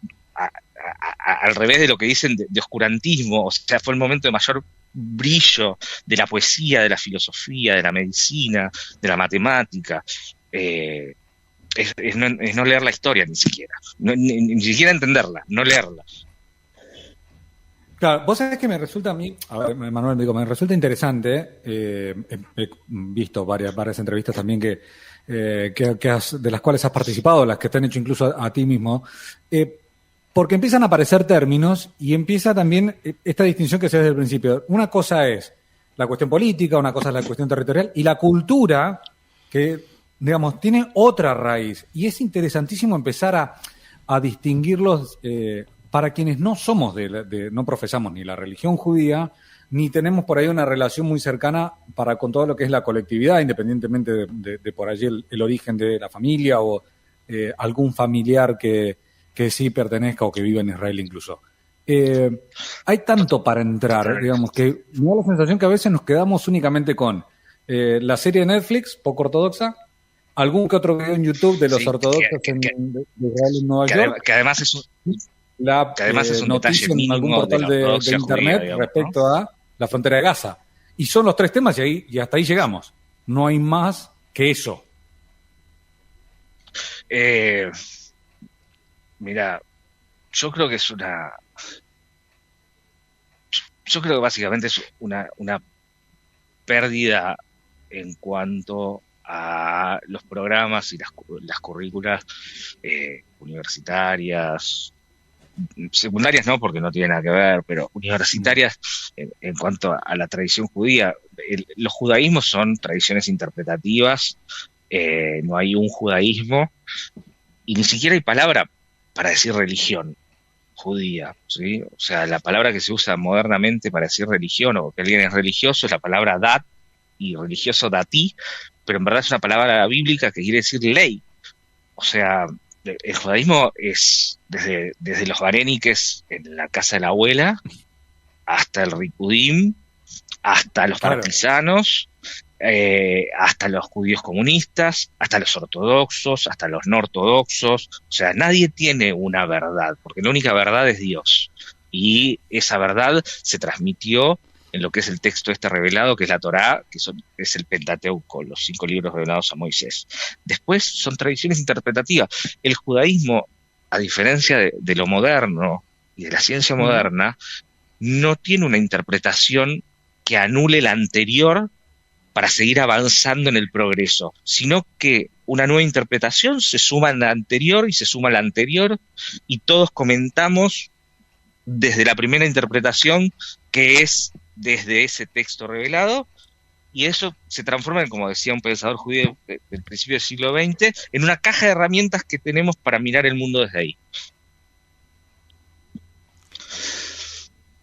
al revés de lo que dicen de oscurantismo, o sea, fue el momento de mayor brillo de la poesía, de la filosofía, de la medicina, de la matemática. Es no leer la historia ni siquiera, ni siquiera entenderla, no leerla. Claro, vos sabés que me resulta a mí, a ver, Manuel, me resulta interesante, he visto varias entrevistas también que de las cuales has participado, las que te han hecho incluso a ti mismo, porque empiezan a aparecer términos y empieza también esta distinción que se ve desde el principio. Una cosa es la cuestión política, una cosa es la cuestión territorial, y la cultura, que, digamos, tiene otra raíz. Y es interesantísimo empezar a distinguirlos para quienes no somos no profesamos ni la religión judía, ni tenemos por ahí una relación muy cercana con todo lo que es la colectividad, independientemente de por allí el origen de la familia o algún familiar que sí pertenezca o que viva en Israel incluso. Hay tanto para entrar, digamos, que me da la sensación que a veces nos quedamos únicamente con la serie de Netflix, poco ortodoxa, algún que otro video en YouTube de los ortodoxos de Israel en Nueva York. Que además es un noticia detalle en algún portal de internet judía, digamos, respecto ¿no? a la frontera de Gaza. Y son los 3 temas y hasta ahí llegamos. No hay más que eso. Mira, yo creo que básicamente es una pérdida en cuanto a los programas y las currículas universitarias, secundarias no, porque no tiene nada que ver, pero universitarias en cuanto a la tradición judía. Los judaísmos son tradiciones interpretativas, no hay un judaísmo, y ni siquiera hay palabra para decir religión judía, ¿sí? O sea, la palabra que se usa modernamente para decir religión o que alguien es religioso es la palabra dat, y religioso datí, pero en verdad es una palabra bíblica que quiere decir ley. O sea, el judaísmo es desde los baréniques en la casa de la abuela, hasta el Rikudim, hasta los partisanos, hasta los judíos comunistas, hasta los ortodoxos, hasta los no ortodoxos. O sea, nadie tiene una verdad, porque la única verdad es Dios. Y esa verdad se transmitió en lo que es el texto revelado, que es la Torá, es el Pentateuco, los 5 libros revelados a Moisés. Después son tradiciones interpretativas. El judaísmo, a diferencia de lo moderno y de la ciencia moderna, no tiene una interpretación que anule la anterior para seguir avanzando en el progreso, sino que una nueva interpretación se suma a la anterior y se suma a la anterior, y todos comentamos desde la primera interpretación, que es desde ese texto revelado, y eso se transforma en, como decía un pensador judío del principio del siglo XX, en una caja de herramientas que tenemos para mirar el mundo desde ahí.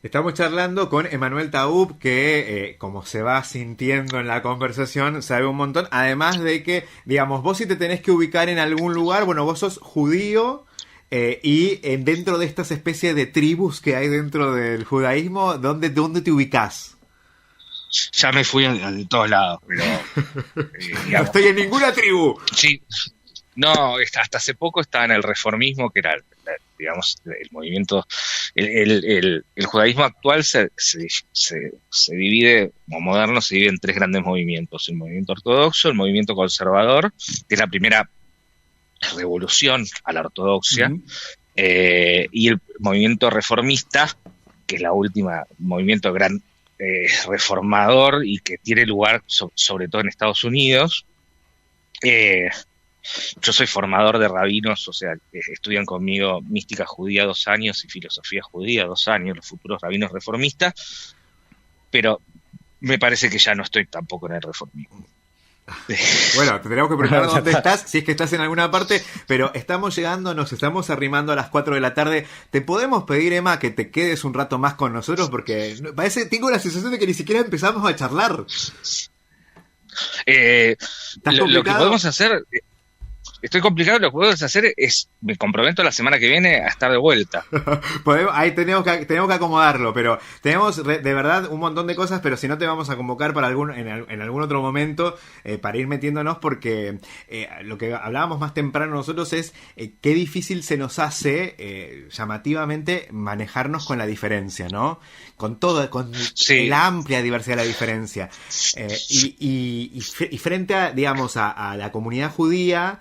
Estamos charlando con Emanuel Taub, que como se va sintiendo en la conversación, sabe un montón. Además de que, digamos, vos si te tenés que ubicar en algún lugar, bueno, vos sos judío y dentro de estas especies de tribus que hay dentro del judaísmo, ¿dónde te ubicás? Ya me fui de todos lados, pero... no estoy en ninguna tribu. Sí, no, hasta hace poco estaba en el reformismo, que era, digamos, el movimiento... El judaísmo actual se divide, como moderno, se divide en tres grandes movimientos: el movimiento ortodoxo, el movimiento conservador, que es la primera revolución a la ortodoxia, y el movimiento reformista, que es la última movimiento gran reformador y que tiene lugar sobre todo en Estados Unidos. Yo soy formador de rabinos, o sea, estudian conmigo mística judía 2 años y filosofía judía 2 años, los futuros rabinos reformistas, pero me parece que ya no estoy tampoco en el reformismo. Bueno, tendremos que preguntar dónde estás, si es que estás en alguna parte, pero estamos llegando, nos estamos arrimando a las 4 de la tarde. ¿Te podemos pedir, Emma, que te quedes un rato más con nosotros? Porque tengo la sensación de que ni siquiera empezamos a charlar. Lo que podemos hacer... Estoy complicado, lo que podemos hacer es, me comprometo la semana que viene a estar de vuelta. Ahí tenemos que acomodarlo, pero tenemos de verdad un montón de cosas, pero si no te vamos a convocar para en algún otro momento para ir metiéndonos, porque lo que hablábamos más temprano nosotros es qué difícil se nos hace llamativamente manejarnos con la diferencia, ¿no? Con sí, la amplia diversidad de la diferencia. Y frente a, digamos, a la comunidad judía,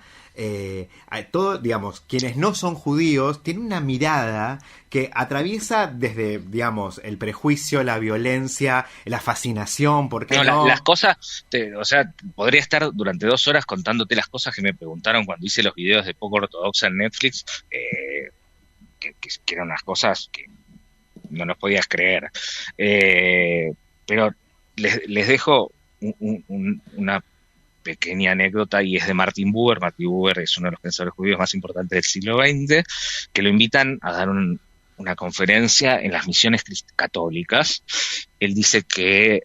todo, digamos, quienes no son judíos tienen una mirada que atraviesa desde, digamos, el prejuicio, la violencia, la fascinación, ¿por qué no? Las cosas, o sea, podría estar durante 2 horas contándote las cosas que me preguntaron cuando hice los videos de Poco Ortodoxa en Netflix, que eran unas cosas que no nos podías creer. Pero les dejo una pequeña anécdota, y es de Martin Buber. Martin Buber es uno de los pensadores judíos más importantes del siglo XX, que lo invitan a dar una conferencia en las misiones católicas. Él dice que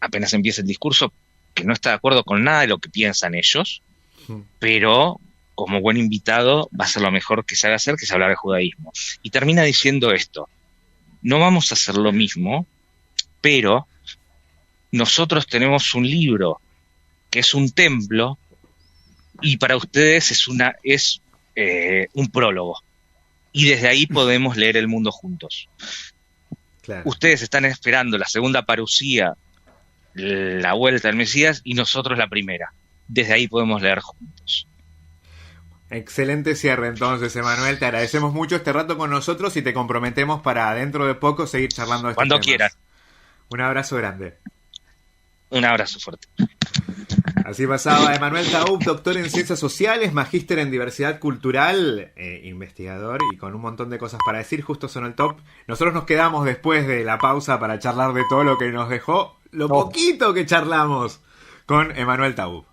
apenas empieza el discurso, que no está de acuerdo con nada de lo que piensan ellos, pero como buen invitado va a ser lo mejor que sabe hacer, que es hablar de judaísmo. Y termina diciendo esto: no vamos a hacer lo mismo, pero nosotros tenemos un libro que es un templo, y para ustedes es un prólogo. Y desde ahí podemos leer el mundo juntos. Claro. Ustedes están esperando la segunda parusía, la vuelta del Mesías, y nosotros la primera. Desde ahí podemos leer juntos. Excelente cierre entonces, Emanuel. Te agradecemos mucho este rato con nosotros y te comprometemos para dentro de poco seguir charlando de estos cuando temas. quieran. Un abrazo grande. Un abrazo fuerte. Así pasaba Emanuel Taub, doctor en Ciencias Sociales, magíster en Diversidad Cultural, investigador y con un montón de cosas para decir. Justo son el top. Nosotros nos quedamos después de la pausa para charlar de todo lo que nos dejó, poquito que charlamos con Emanuel Taub.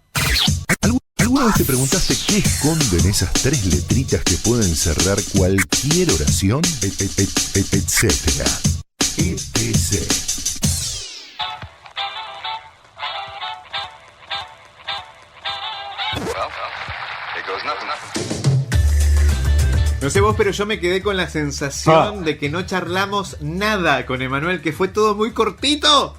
¿Alguna vez te preguntaste qué esconden esas 3 letritas que pueden cerrar cualquier oración? Etcétera. etc. No sé vos, pero yo me quedé con la sensación de que no charlamos nada con Emanuel, que fue todo muy cortito.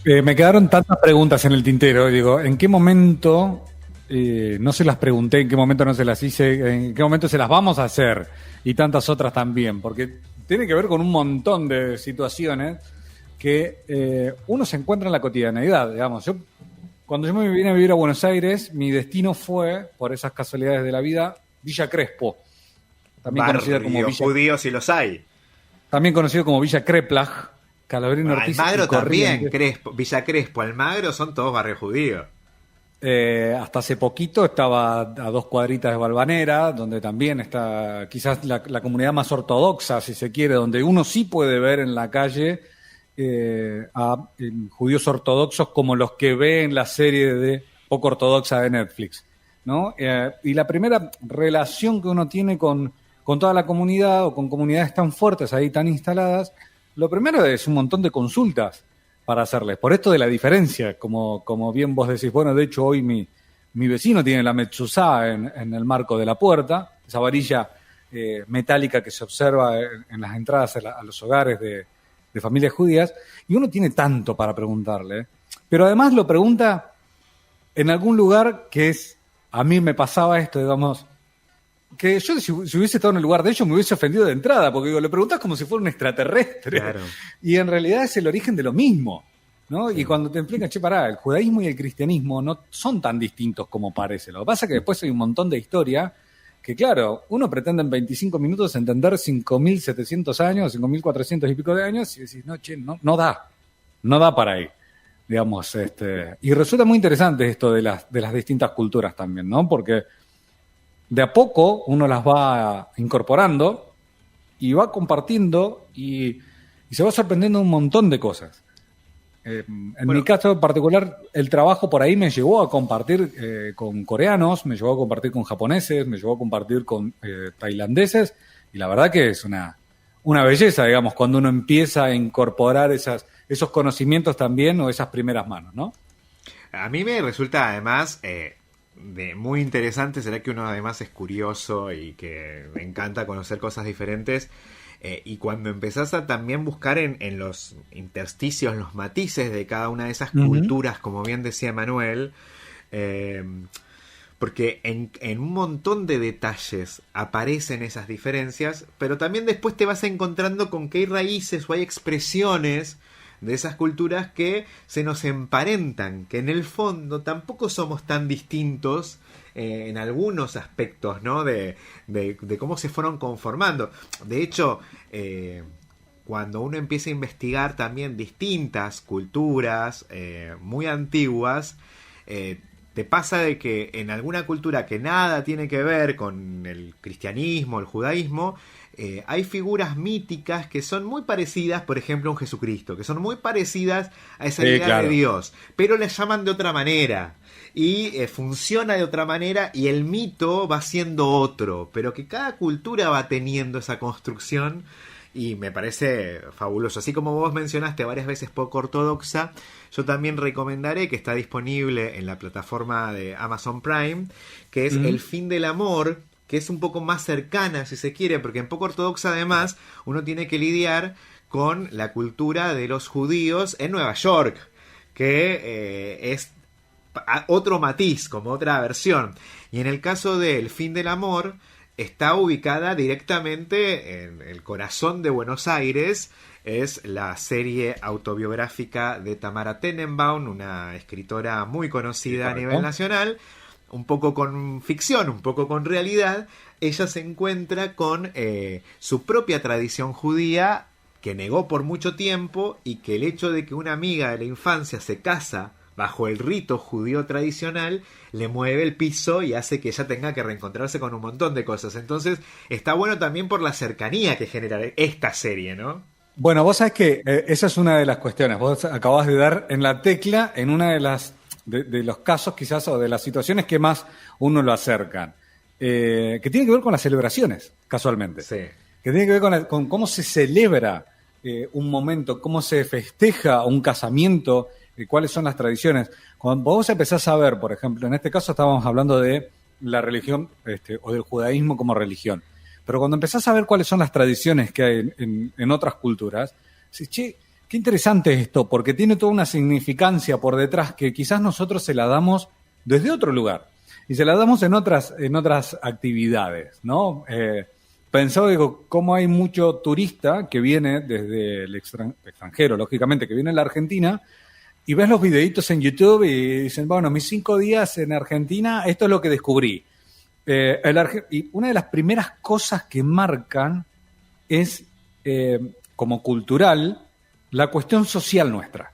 Me quedaron tantas preguntas en el tintero. Digo, ¿en qué momento no se las pregunté? ¿En qué momento no se las hice? ¿En qué momento se las vamos a hacer? Y tantas otras también, porque tiene que ver con un montón de situaciones que uno se encuentra en la cotidianeidad, digamos. Cuando yo me vine a vivir a Buenos Aires, mi destino fue, por esas casualidades de la vida, Villa Crespo. También conocida como Villa judíos, si los hay. También conocido como Villa Kreplach, Calabrino, Ortiz Almagro y también, Corrientes. Villa Crespo, Almagro son todos barrios judíos. Hasta hace poquito estaba a 2 cuadritas de Valvanera, donde también está quizás la comunidad más ortodoxa, si se quiere, donde uno sí puede ver en la calle a judíos ortodoxos como los que ve en la serie de poco ortodoxa de Netflix, ¿no? Y la primera relación que uno tiene con toda la comunidad o con comunidades tan fuertes ahí, tan instaladas, lo primero es un montón de consultas para hacerles. Por esto de la diferencia, como bien vos decís, bueno, de hecho hoy mi vecino tiene la mezuzá en el marco de la puerta, esa varilla metálica que se observa en las entradas a los hogares de familias judías, y uno tiene tanto para preguntarle, pero además lo pregunta en algún lugar que es, a mí me pasaba esto, digamos, que yo si hubiese estado en el lugar de ellos me hubiese ofendido de entrada, porque digo, le preguntás como si fuera un extraterrestre. Claro. Y en realidad es el origen de lo mismo, ¿no? Sí. Y cuando te explican, che, pará, el judaísmo y el cristianismo no son tan distintos como parece. Lo que pasa es que después hay un montón de historia que, claro, uno pretende en 25 minutos entender 5.700 años, 5.400 y pico de años, y decís, no, che, no da para ahí, digamos. Y resulta muy interesante esto de las distintas culturas también, ¿no? Porque de a poco uno las va incorporando y va compartiendo y se va sorprendiendo un montón de cosas. Mi caso en particular, el trabajo por ahí me llevó a compartir con coreanos, me llevó a compartir con japoneses, me llevó a compartir con tailandeses, y la verdad que es una belleza, digamos, cuando uno empieza a incorporar esos conocimientos también o esas primeras manos, ¿no? A mí me resulta además muy interesante, será que uno además es curioso y que me encanta conocer cosas diferentes, y cuando empezás a también buscar en los intersticios, los matices de cada una de esas culturas, como bien decía Manuel, porque en un montón de detalles aparecen esas diferencias, pero también después te vas encontrando con que hay raíces o hay expresiones de esas culturas que se nos emparentan, que en el fondo tampoco somos tan distintos en algunos aspectos, ¿no? de cómo se fueron conformando. De hecho, cuando uno empieza a investigar también distintas culturas muy antiguas, te pasa de que en alguna cultura que nada tiene que ver con el cristianismo, el judaísmo, hay figuras míticas que son muy parecidas, por ejemplo, a un Jesucristo, que son muy parecidas a esa idea claro. de Dios, pero le llaman de otra manera y funciona de otra manera y el mito va siendo otro, pero que cada cultura va teniendo esa construcción y me parece fabuloso. Así como vos mencionaste varias veces poco ortodoxa, yo también recomendaré, que está disponible en la plataforma de Amazon Prime, que es El fin del amor, que es un poco más cercana, si se quiere, porque en poco ortodoxa además uno tiene que lidiar con la cultura de los judíos en Nueva York, que es otro matiz, como otra versión. Y en el caso de El fin del amor, está ubicada directamente en el corazón de Buenos Aires. Es la serie autobiográfica de Tamara Tenenbaum, una escritora muy conocida a nivel nacional, un poco con ficción, un poco con realidad. Ella se encuentra con su propia tradición judía que negó por mucho tiempo, y que el hecho de que una amiga de la infancia se casa bajo el rito judío tradicional le mueve el piso y hace que ella tenga que reencontrarse con un montón de cosas. Entonces está bueno también por la cercanía que genera esta serie, ¿no? Bueno, vos sabés que esa es una de las cuestiones. Vos acabás de dar en la tecla en una de los casos quizás, o de las situaciones que más uno lo acercan, que tiene que ver con las celebraciones, casualmente. Sí. Que tiene que ver con cómo se celebra un momento, cómo se festeja un casamiento, cuáles son las tradiciones. Cuando vos empezás a ver, por ejemplo, en este caso estábamos hablando de la religión o del judaísmo como religión, pero cuando empezás a ver cuáles son las tradiciones que hay en otras culturas, decís, che, qué interesante esto, porque tiene toda una significancia por detrás que quizás nosotros se la damos desde otro lugar y se la damos en otras actividades, ¿no? Pensaba, digo, cómo hay mucho turista que viene desde el extranjero, lógicamente, que viene a la Argentina, y ves los videitos en YouTube y dicen, bueno, mis 5 días en Argentina, esto es lo que descubrí. Y una de las primeras cosas que marcan es, como cultural, la cuestión social nuestra.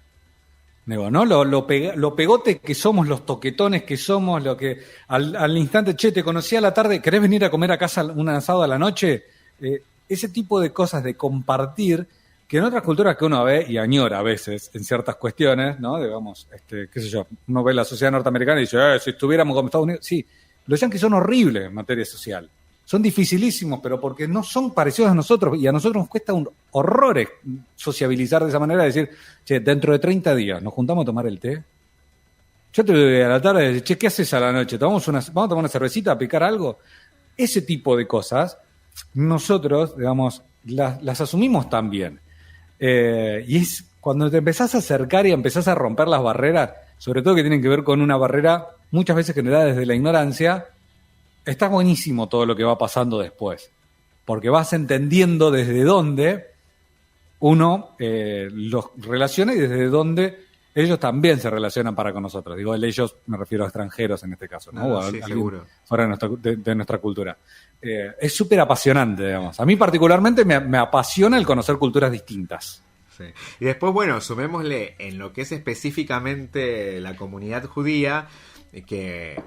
Digo, ¿no? Lo pegote que somos, los toquetones que somos, lo que al instante, che, te conocí a la tarde, ¿querés venir a comer a casa un asado a la noche? Ese tipo de cosas de compartir, que en otras culturas que uno ve y añora a veces en ciertas cuestiones, ¿no? Digamos, qué sé yo, uno ve la sociedad norteamericana y dice, si estuviéramos como Estados Unidos, sí, los yanquis son horribles en materia social. Son dificilísimos, pero porque no son parecidos a nosotros, y a nosotros nos cuesta un horror sociabilizar de esa manera, decir, che, dentro de 30 días nos juntamos a tomar el té. Yo te voy a la tarde y decir, che, ¿qué haces a la noche? ¿Vamos a tomar una cervecita, a picar algo? Ese tipo de cosas, nosotros, digamos, las asumimos también. Y es cuando te empezás a acercar y empezás a romper las barreras, sobre todo que tienen que ver con una barrera muchas veces generada desde la ignorancia. Está buenísimo todo lo que va pasando después, porque vas entendiendo desde dónde uno los relaciona y desde dónde ellos también se relacionan para con nosotros. Digo, ellos me refiero a extranjeros en este caso, ¿no? Sí, seguro. Fuera de nuestra cultura. Es súper apasionante, digamos. A mí particularmente me apasiona el conocer culturas distintas. Sí. Y después, bueno, sumémosle en lo que es específicamente la comunidad judía, que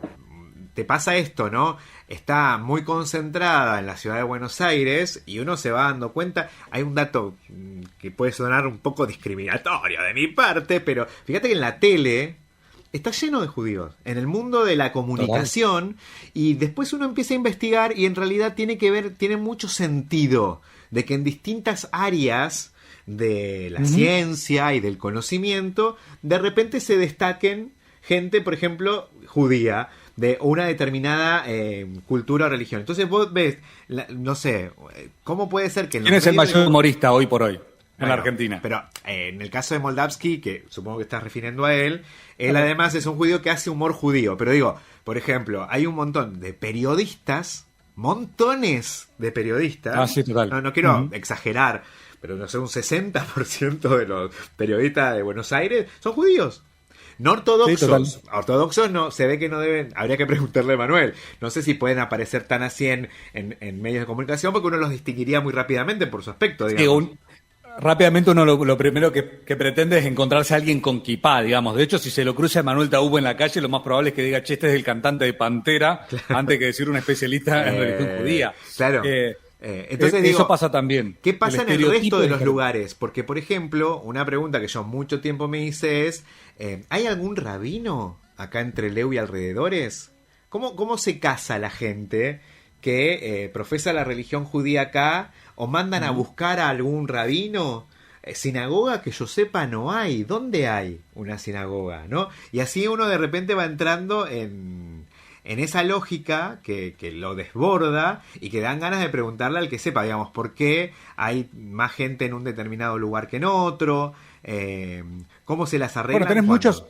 te pasa esto, ¿no? Está muy concentrada en la ciudad de Buenos Aires y uno se va dando cuenta. Hay un dato que puede sonar un poco discriminatorio de mi parte, pero fíjate que en la tele está lleno de judíos, en el mundo de la comunicación, y después uno empieza a investigar y en realidad tiene mucho sentido de que en distintas áreas de la ciencia y del conocimiento, de repente se destaquen gente, por ejemplo, judía, de una determinada cultura o religión. Entonces vos ves, no sé, ¿cómo puede ser que... ¿Quién es el mayor humorista hoy por hoy en la Argentina? Pero en el caso de Moldavsky, que supongo que estás refiriendo a él además es un judío que hace humor judío. Pero digo, por ejemplo, hay un montón de periodistas, montones de periodistas. Sí, total. No quiero exagerar, pero no sé, un 60% de los periodistas de Buenos Aires son judíos. No ortodoxos. Sí, ortodoxos no, se ve que no deben, habría que preguntarle a Manuel. No sé si pueden aparecer tan así en medios de comunicación, porque uno los distinguiría muy rápidamente por su aspecto, digamos. Rápidamente uno lo primero que pretende es encontrarse a alguien con kipá, digamos. De hecho, si se lo cruza a Manuel Taúbo en la calle, lo más probable es que diga, che, este es el cantante de Pantera, claro, antes que decir un especialista en religión judía. Claro. Entonces eso pasa también. ¿Qué pasa en el resto de los lugares? Porque, por ejemplo, una pregunta que yo mucho tiempo me hice es, ¿hay algún rabino acá entre Leu y alrededores? ¿Cómo se casa la gente que profesa la religión judía acá, o mandan a buscar a algún rabino? Sinagoga, que yo sepa, no hay. ¿Dónde hay una sinagoga, no? Y así uno de repente va entrando en esa lógica que lo desborda y que dan ganas de preguntarle al que sepa, digamos, por qué hay más gente en un determinado lugar que en otro, cómo se las arreglan. Bueno, tenés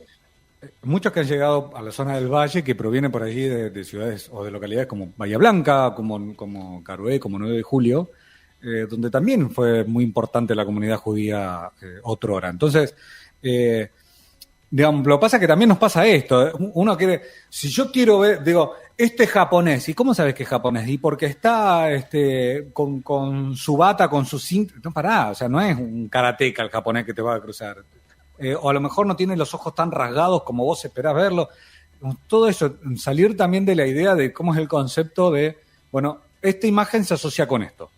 muchos que han llegado a la zona del Valle, que provienen por allí de ciudades o de localidades como Bahía Blanca, como Carué, como 9 de Julio, donde también fue muy importante la comunidad judía otrora. Entonces, digamos, lo que pasa es que también nos pasa esto. Uno quiere, si yo quiero ver, digo, este es japonés, ¿y cómo sabes que es japonés? Y porque está con su bata, con su cinta. No, pará, o sea, no es un karateca el japonés que te va a cruzar. O a lo mejor no tiene los ojos tan rasgados como vos esperás verlo. Todo eso, salir también de la idea de cómo es el concepto de, bueno, esta imagen se asocia con esto,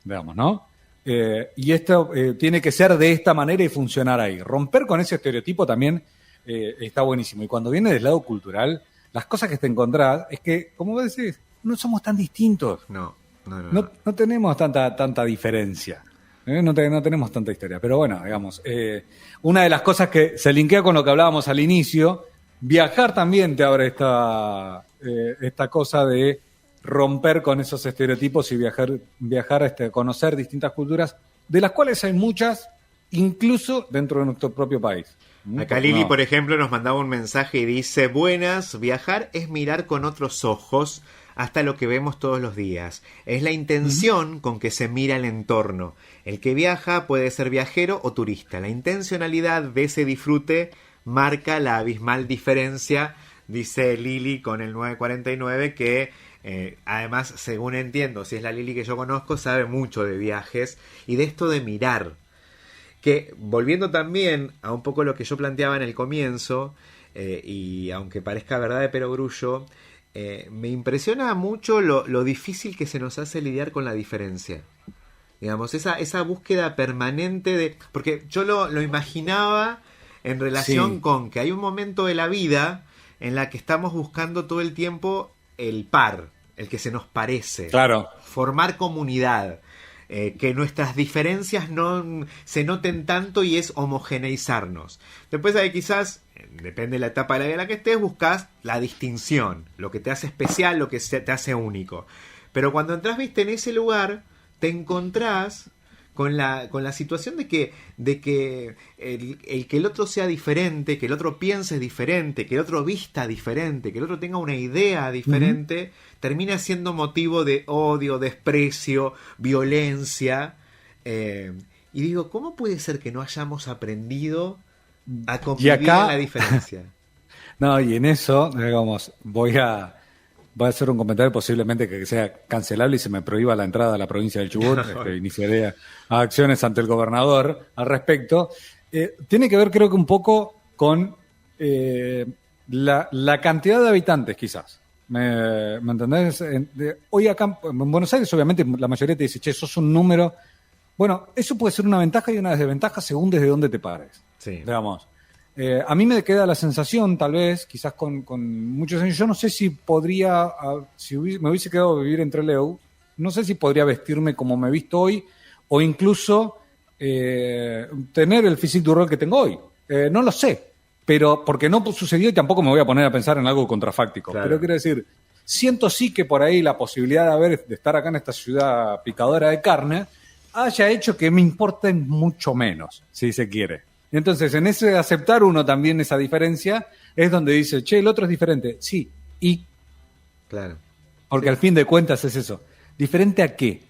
digamos, ¿no? Y esto tiene que ser de esta manera y funcionar ahí. Romper con ese estereotipo también está buenísimo. Y cuando viene del lado cultural, las cosas que te encontrás es que, como vos decís, no somos tan distintos. No tenemos tanta diferencia. No tenemos tanta historia. Pero bueno, digamos, una de las cosas que se linkea con lo que hablábamos al inicio, viajar también te abre esta cosa de romper con esos estereotipos y viajar a conocer distintas culturas, de las cuales hay muchas, incluso dentro de nuestro propio país. Acá Lili, por ejemplo, nos mandaba un mensaje y dice: buenas, viajar es mirar con otros ojos hasta lo que vemos todos los días. Es la intención con que se mira el entorno. El que viaja puede ser viajero o turista. La intencionalidad de ese disfrute marca la abismal diferencia, dice Lili con el 949, que además, según entiendo, si es la Lili que yo conozco, sabe mucho de viajes y de esto de mirar. que volviendo también a un poco lo que yo planteaba en el comienzo, y aunque parezca verdad de perogrullo, me impresiona mucho lo difícil que se nos hace lidiar con la diferencia. Digamos, esa búsqueda permanente de... Porque yo lo imaginaba en relación con que hay un momento de la vida en la que estamos buscando todo el tiempo el par, el que se nos parece. Claro. Formar comunidad. Que nuestras diferencias no se noten tanto y es homogeneizarnos. Después hay quizás, depende de la etapa de la vida en la que estés, buscas la distinción, lo que te hace especial, lo que te hace único. Pero cuando entras, viste, en ese lugar, te encontrás con la situación de que el que el otro sea diferente, que el otro piense diferente, que el otro vista diferente, que el otro tenga una idea diferente, termina siendo motivo de odio, desprecio, violencia. Y digo, ¿cómo puede ser que no hayamos aprendido a convivir en la diferencia? No, y en eso, digamos, voy a hacer un comentario posiblemente que sea cancelable y se me prohíba la entrada a la provincia del Chubut. Iniciaré acciones ante el gobernador al respecto. Tiene que ver, creo que un poco con la cantidad de habitantes, quizás. ¿Me entendés? Hoy acá en Buenos Aires, obviamente, la mayoría te dice, che, sos un número. Bueno, eso puede ser una ventaja y una desventaja según desde dónde te pares. Sí. Digamos. A mí me queda la sensación, tal vez, quizás con muchos años, yo no sé si podría, si me hubiese quedado a vivir en Trelew, no sé si podría vestirme como me he visto hoy, o incluso tener el physique du rol que tengo hoy. No lo sé, pero porque no sucedió y tampoco me voy a poner a pensar en algo contrafáctico. Claro. Pero quiero decir, siento sí que por ahí la posibilidad de estar acá en esta ciudad picadora de carne haya hecho que me importen mucho menos, si se quiere. Entonces, en ese aceptar uno también esa diferencia, es donde dice, che, el otro es diferente. Sí, y... Claro. Porque al fin de cuentas es eso. ¿Diferente a qué?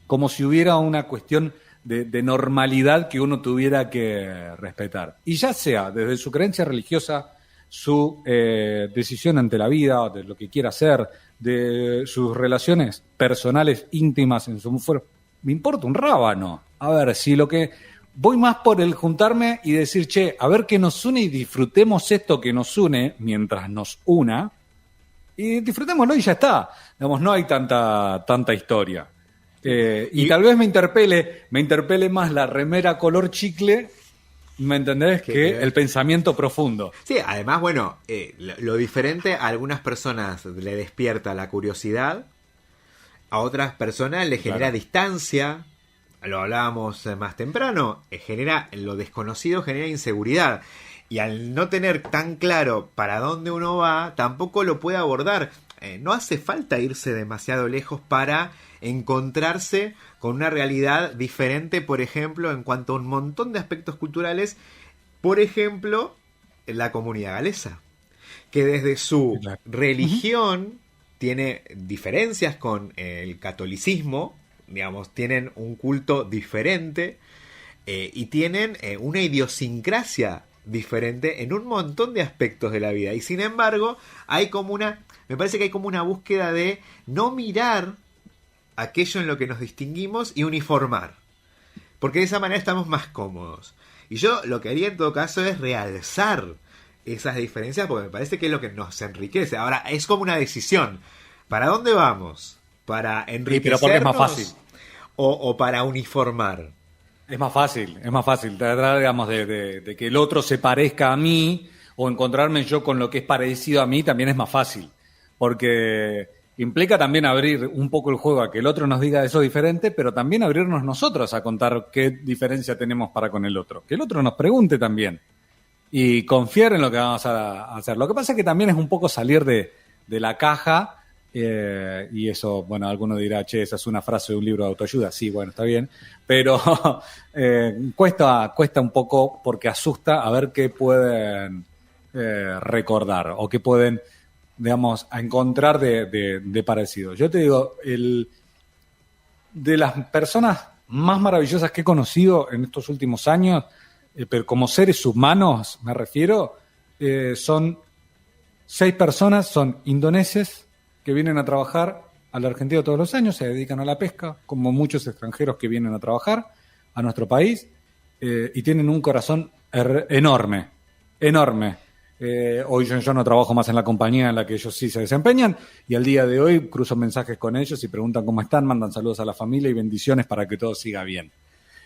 Como si hubiera una cuestión de normalidad que uno tuviera que respetar. Y ya sea desde su creencia religiosa, su decisión ante la vida, de lo que quiera hacer, de sus relaciones personales íntimas en su fuero, me importa un rábano. A ver, si lo que... Voy más por el juntarme y decir, che, a ver qué nos une y disfrutemos esto que nos une mientras nos una. Y disfrutémoslo y ya está. Digamos, no hay tanta historia. Y tal vez me interpele más la remera color chicle, ¿me entendés? Que el pensamiento profundo. Sí, además, bueno, lo diferente a algunas personas le despierta la curiosidad, a otras personas le genera distancia. Lo hablábamos más temprano, lo desconocido genera inseguridad. Y al no tener tan claro para dónde uno va, tampoco lo puede abordar. No hace falta irse demasiado lejos para encontrarse con una realidad diferente, por ejemplo, en cuanto a un montón de aspectos culturales. Por ejemplo, la comunidad galesa, que desde su religión tiene diferencias con el catolicismo. Digamos, tienen un culto diferente y tienen una idiosincrasia diferente en un montón de aspectos de la vida. Y sin embargo, me parece que hay como una búsqueda de no mirar aquello en lo que nos distinguimos y uniformar. Porque de esa manera estamos más cómodos. Y yo lo que haría en todo caso es realzar esas diferencias porque me parece que es lo que nos enriquece. Ahora, es como una decisión. ¿Para dónde vamos? ¿Para enriquecernos? Pero porque es más fácil. O para uniformar. Es más fácil. Tratar, digamos, de que el otro se parezca a mí o encontrarme yo con lo que es parecido a mí también es más fácil. Porque implica también abrir un poco el juego a que el otro nos diga eso diferente, pero también abrirnos nosotros a contar qué diferencia tenemos para con el otro. Que el otro nos pregunte también. Y confiar en lo que vamos a hacer. Lo que pasa es que también es un poco salir de la caja. Y eso, bueno, alguno dirá, che, esa es una frase de un libro de autoayuda. Sí, bueno, está bien. Pero cuesta un poco porque asusta a ver qué pueden recordar o qué pueden, digamos, encontrar de parecido. Yo te digo, de las personas más maravillosas que he conocido en estos últimos años, pero como seres humanos me refiero, son 6 personas, son indoneses, que vienen a trabajar a la Argentina todos los años, se dedican a la pesca, como muchos extranjeros que vienen a trabajar a nuestro país. y tienen un corazón enorme, enorme. Hoy yo no trabajo más en la compañía en la que ellos sí se desempeñan, y al día de hoy cruzo mensajes con ellos y preguntan cómo están, mandan saludos a la familia y bendiciones para que todo siga bien.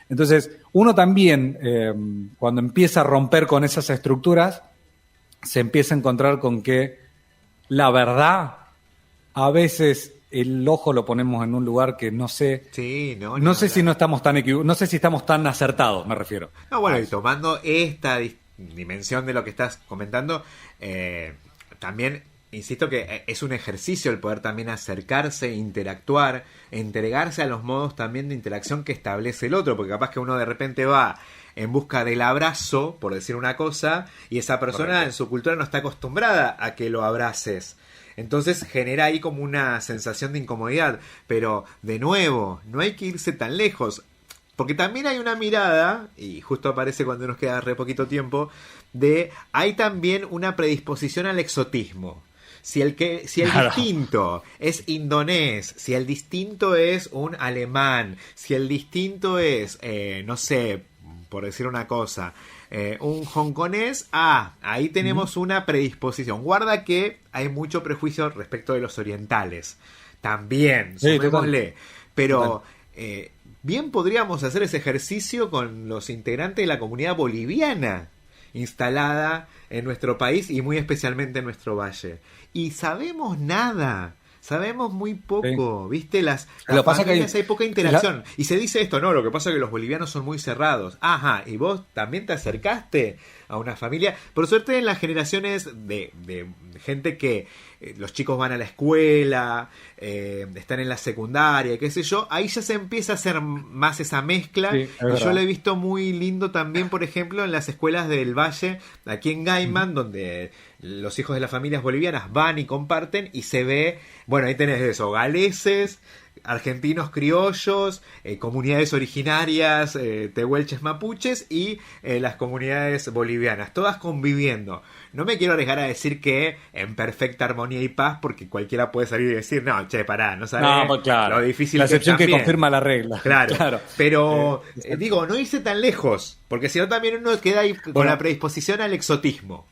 Entonces, uno también, cuando empieza a romper con esas estructuras, se empieza a encontrar con que la verdad, a veces el ojo lo ponemos en un lugar que no sé. Sí, no sé si no estamos tan no sé si estamos tan acertados, me refiero. No, bueno, y tomando esta dimensión de lo que estás comentando, también insisto que es un ejercicio el poder también acercarse, interactuar, entregarse a los modos también de interacción que establece el otro, porque capaz que uno de repente va en busca del abrazo, por decir una cosa, y esa persona en su cultura no está acostumbrada a que lo abraces. Entonces genera ahí como una sensación de incomodidad. Pero, de nuevo, no hay que irse tan lejos. Porque también hay una mirada, y justo aparece cuando nos queda re poquito tiempo, hay también una predisposición al exotismo. Si el distinto es indonés, si el distinto es un alemán, si el distinto es, no sé, por decir una cosa, un hongkonés, ahí tenemos una predisposición. Guarda que hay mucho prejuicio respecto de los orientales. También, sumémosle. Pero bien podríamos hacer ese ejercicio con los integrantes de la comunidad boliviana instalada en nuestro país y muy especialmente en nuestro valle. Y sabemos nada. Sabemos muy poco, ¿viste? Las familias hay poca interacción. Y se dice esto, no, lo que pasa es que los bolivianos son muy cerrados. Ajá, ¿y vos también te acercaste a una familia? Por suerte en las generaciones de gente que los chicos van a la escuela, están en la secundaria, qué sé yo, ahí ya se empieza a hacer más esa mezcla. Sí, y yo lo he visto muy lindo también, por ejemplo, en las escuelas del Valle, aquí en Gaiman, donde los hijos de las familias bolivianas van y comparten y se ve, bueno, ahí tenés eso, galeses, argentinos criollos, comunidades originarias, tehuelches mapuches y las comunidades bolivianas, todas conviviendo. No me quiero arriesgar a decir que en perfecta armonía y paz, porque cualquiera puede salir y decir, no, che, pará, no sabes pues claro, lo difícil la que es excepción también. Que confirma la regla. Claro. Pero digo, no irse tan lejos, porque si no también uno queda ahí con la predisposición al exotismo.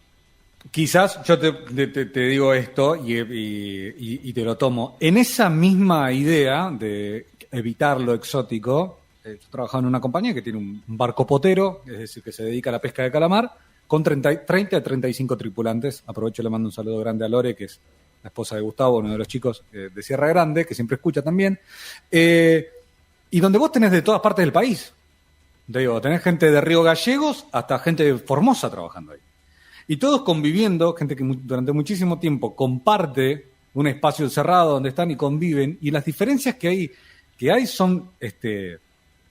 Quizás yo te digo esto y te lo tomo. En esa misma idea de evitar lo exótico, yo trabajaba en una compañía que tiene un barco potero, es decir, que se dedica a la pesca de calamar, con 30 a 35 tripulantes. Aprovecho y le mando un saludo grande a Lore, que es la esposa de Gustavo, uno de los chicos de Sierra Grande, que siempre escucha también. Y donde vos tenés de todas partes del país. Te digo, tenés gente de Río Gallegos hasta gente de Formosa trabajando ahí. Y todos conviviendo, gente que durante muchísimo tiempo comparte un espacio cerrado donde están y conviven, y las diferencias que hay son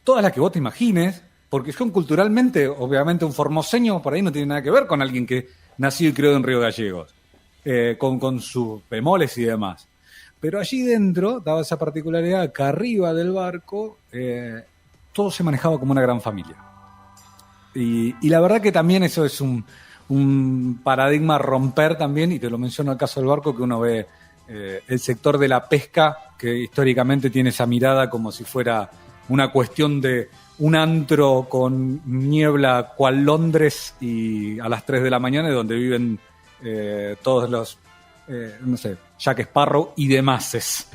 todas las que vos te imagines, porque son culturalmente, obviamente un formoseño por ahí no tiene nada que ver con alguien que nació y criado en Río Gallegos, con sus bemoles y demás. Pero allí dentro daba esa particularidad que arriba del barco todo se manejaba como una gran familia. Y la verdad que también eso es un paradigma a romper también, y te lo menciono el caso del barco, que uno ve el sector de la pesca, que históricamente tiene esa mirada como si fuera una cuestión de un antro con niebla cual Londres y a las 3 de la mañana, donde viven todos los, no sé, Jack Sparrow y demás,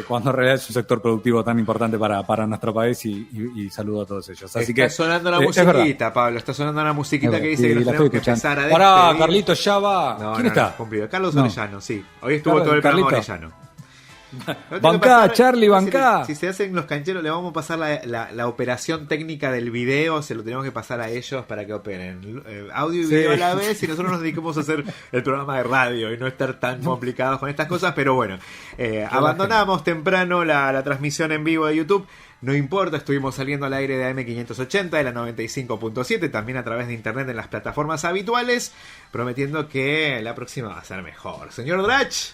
cuando en realidad es un sector productivo tan importante para nuestro país, y saludo a todos ellos. Así está sonando la musiquita, Pablo, está sonando la musiquita que dice que nos tenemos que empezar a despedir. Pará, Carlitos, ya va. ¿Quién está? Cumplido. Carlos Orellano, sí. Hoy estuvo todo el programa Orellano. Bancá, Charlie, bancá. Si se hacen los cancheros, le vamos a pasar la operación técnica del video, se lo tenemos que pasar a ellos para que operen audio y video a la vez, y nosotros nos dedicamos a hacer el programa de radio y no estar tan complicados con estas cosas. Pero bueno, abandonamos temprano la transmisión en vivo de YouTube. No importa, estuvimos saliendo al aire de AM580, de la 95.7, también a través de internet en las plataformas habituales, prometiendo que la próxima va a ser mejor. Señor Drach,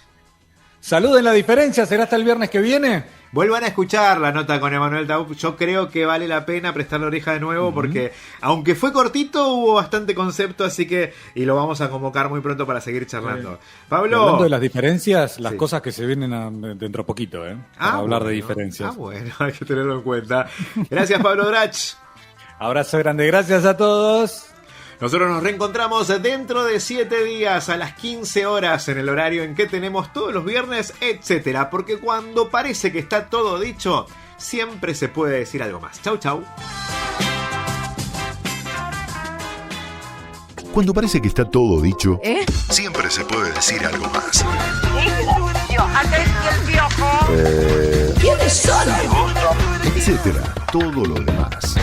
saluden la diferencia, ¿será hasta el viernes que viene? Vuelvan a escuchar la nota con Emanuel Taup. Yo creo que vale la pena prestar la oreja de nuevo, porque aunque fue cortito, hubo bastante concepto, así que, y lo vamos a convocar muy pronto para seguir charlando. Pablo, hablando de las diferencias, las cosas que se vienen dentro poquito, para hablar de diferencias. Bueno, hay que tenerlo en cuenta. Gracias, Pablo Drach. Abrazo grande, gracias a todos. Nosotros nos reencontramos dentro de 7 días a las 15 horas en el horario en que tenemos todos los viernes, etcétera. Porque cuando parece que está todo dicho, siempre se puede decir algo más. Chau, chau. Cuando parece que está todo dicho, siempre se puede decir algo más. ¿Quiénes son? Etcétera, todo lo demás.